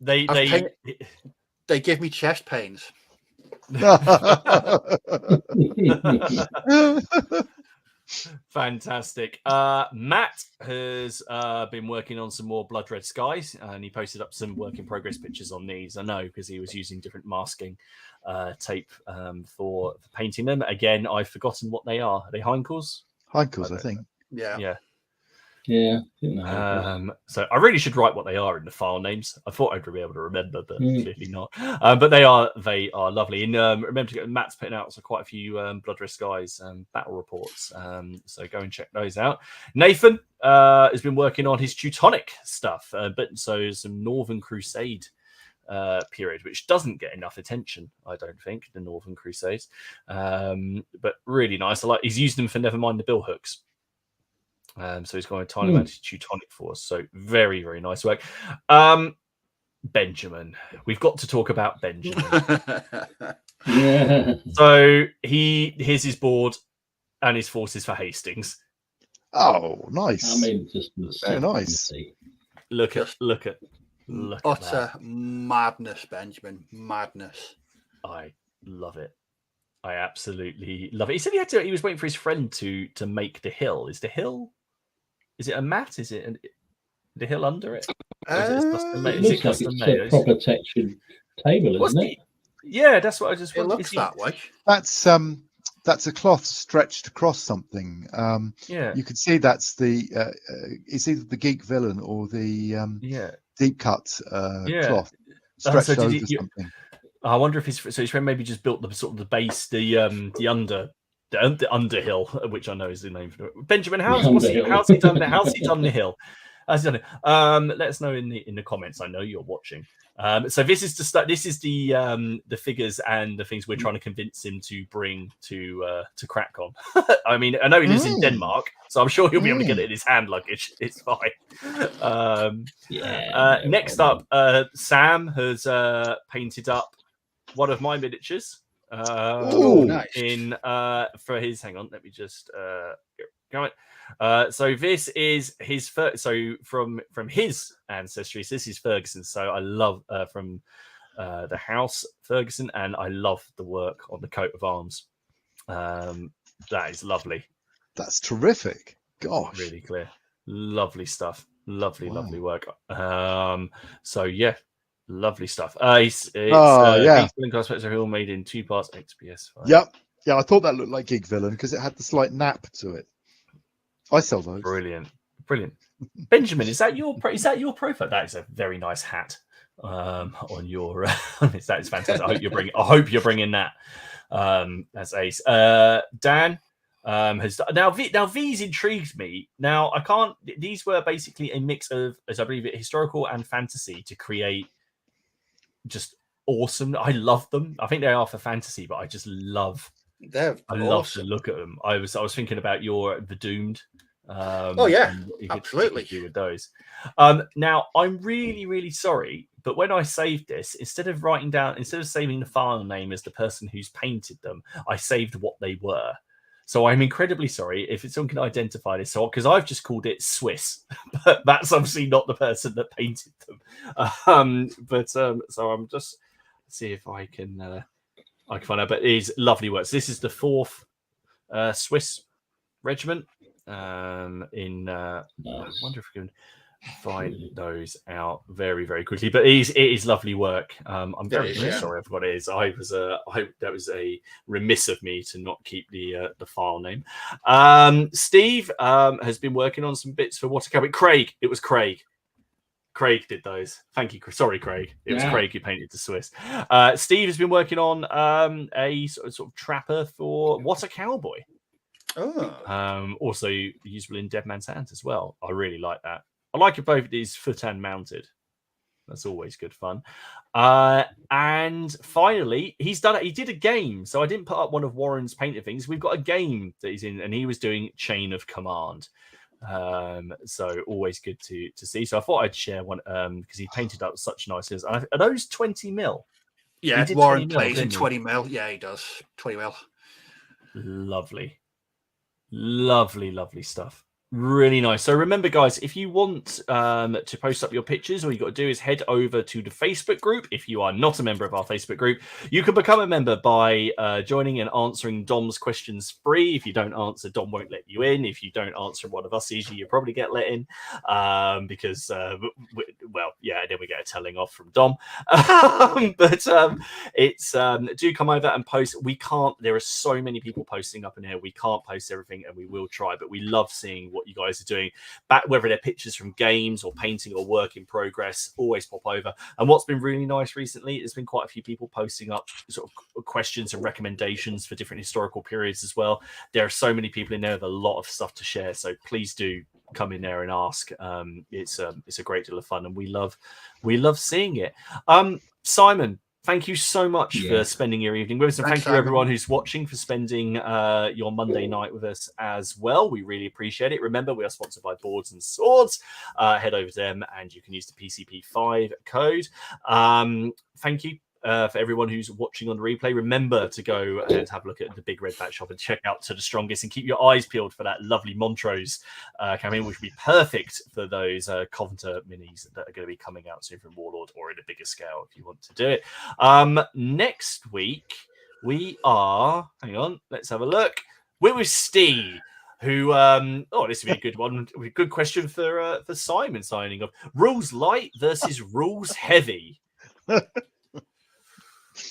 They give me chest pains. Fantastic. Matt has been working on some more Blood Red Skies, and he posted up some work in progress pictures on these. I know because he was using different masking tape for painting them. Again, I've forgotten what they are. Are they Heinkels? Heinkels, I think. Yeah. Yeah. So I really should write what they are in the file names. I thought I'd be able to remember, but clearly not. But they are lovely. And remember, Matt's putting out quite a few Blood Red Skies battle reports. So go and check those out. Nathan has been working on his Teutonic stuff, but so some Northern Crusade period, which doesn't get enough attention, I don't think, the Northern Crusades. But really nice. He's used them for Nevermind the Bill hooks. So he's got a tiny amount of Teutonic force. So very nice work. Benjamin, we've got to talk about Benjamin. Yeah. So here's his board. and his forces for Hastings. Oh, nice. I mean, just Very nice. Look at Utter that. madness, Benjamin. Madness. I love it. I absolutely love it. He said he was waiting for his friend to make the hill. Is it a mat? Is it the hill under it? Or is it custom made? It looks like it's a proper textured table, isn't it? Yeah, that's what I just. It looks that way. That's a cloth stretched across something. Yeah, you can see that's it's either the geek villain or the deep cut cloth stretched over something. I wonder if his friend maybe just built the sort of the base, the underhill, which I know is the name for it. Benjamin, how's he done that? How's he done the hill? How's he done it? Let us know in the comments. I know you're watching. So this is the figures and the things we're trying to convince him to bring to CrackCon. I mean, I know he lives in Denmark, so I'm sure he'll be able to get it in his hand luggage. It's fine. Next up, Sam has painted up one of my miniatures. Nice. In for his. Hang on, let me just go it. So this is his first. So from his ancestry, so this is Ferguson. So I love from the house Ferguson, and I love the work on the coat of arms. That is lovely. That's terrific. Gosh, really clear, lovely stuff. Lovely work. So yeah. Lovely stuff. It's Cosmetics are all made in 2 parts XPS. Yep. Yeah, I thought that looked like Geek Villain because it had the slight nap to it. I sell those. Brilliant. Benjamin, is that your profile? That is a very nice hat on your. That is fantastic. I hope you're bringing that. That's ace. Dan has now these intrigued me. Now I can't. These were basically a mix of, as I believe it, historical and fantasy to create. Just awesome. I love them. I think they are for fantasy, but I just love. Love to look at them. I was thinking about the Doomed. Absolutely. Do with those. Now I'm really sorry, but when I saved this, instead of saving the file name as the person who's painted them, I saved what they were. So I'm incredibly sorry if someone can identify this, because I've just called it Swiss, but that's obviously not the person that painted them. So I'm just see if I can find out. But it is lovely work. So this is the 4th Swiss regiment. I wonder if we can find those out very quickly. But it is lovely work. I'm very sorry I forgot it is. That was a remiss of me to not keep the file name. Steve has been working on some bits for Watercowboy. Craig, it was Craig. Craig did those. Thank you. Sorry, Craig. It was Craig who painted the Swiss. Steve has been working on a sort of trapper for What a Cowboy. Also usable in Dead Man's Hands as well. I really like that. I like it both these foot and mounted. That's always good fun. And finally, he did a game. So I didn't put up one of Warren's painted things. We've got a game that he's in, and he was doing Chain of Command. So always good to see. So I thought I'd share one because he painted up such nice. Are those 20 mil? Yeah, Warren plays in 20 mil. Yeah, he does 20 mil. Lovely stuff. Really nice. So remember, guys, if you want to post up your pictures, all you got to do is head over to the Facebook group. If you are not a member of our Facebook group, you can become a member by joining and answering Dom's questions free. If you don't answer, Dom won't let you in. If you don't answer one of us, usually you probably get let in because, then we get a telling off from Dom. Do come over and post. There are so many people posting up in here. We can't post everything, and we will try, but we love seeing what you guys are doing, whether they're pictures from games or painting or work in progress. Always pop over. And what's been really nice recently, there's been quite a few people posting up sort of questions and recommendations for different historical periods as well. There are so many people in there with a lot of stuff to share, so please do come in there and ask. It's a great deal of fun, and we love seeing it. Simon, thank you so much for spending your evening with us. And thank you, everyone who's watching, for spending your Monday night with us as well. We really appreciate it. Remember, we are sponsored by Boards and Swords. Head over to them and you can use the PCP5 code. Thank you. for everyone who's watching on the replay, remember to go and have a look at the Big Red Bat shop and check out To the Strongest, and keep your eyes peeled for that lovely Montrose campaign, which would be perfect for those Coventer minis that are going to be coming out soon from Warlord, or in a bigger scale if you want to do it. Next week we are, hang on, let's have a look. We're with Steve, who this would be a good one. Good question for Simon signing off. Rules light versus rules heavy.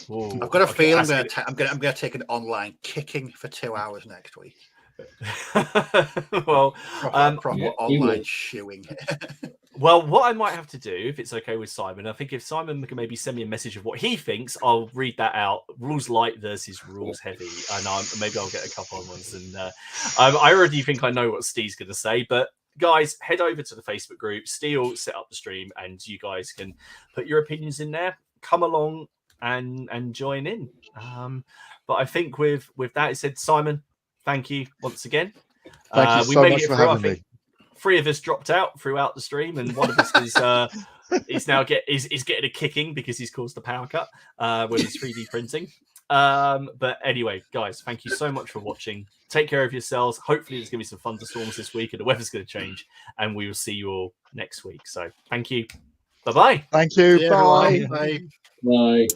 Ooh, I've got a feeling I'm going to take an online kicking for 2 hours next week. Well, proper online shoeing. Well, what I might have to do, if it's okay with Simon, I think if Simon can maybe send me a message of what he thinks, I'll read that out. Rules light versus rules heavy, and maybe I'll get a couple of ones. And I already think I know what Steve's going to say, but guys, head over to the Facebook group. Steve will set up the stream, and you guys can put your opinions in there. Come along and join in. But I think with that said, Simon, thank you once again. Thank you so much for having me. 3 of us dropped out throughout the stream, and one of us is now getting a kicking because he's caused a power cut with his 3D printing. But anyway, guys, thank you so much for watching. Take care of yourselves. Hopefully there's going to be some thunderstorms this week and the weather's going to change, and we will see you all next week. So thank you. Bye-bye. Thank you. Bye. Bye. Bye.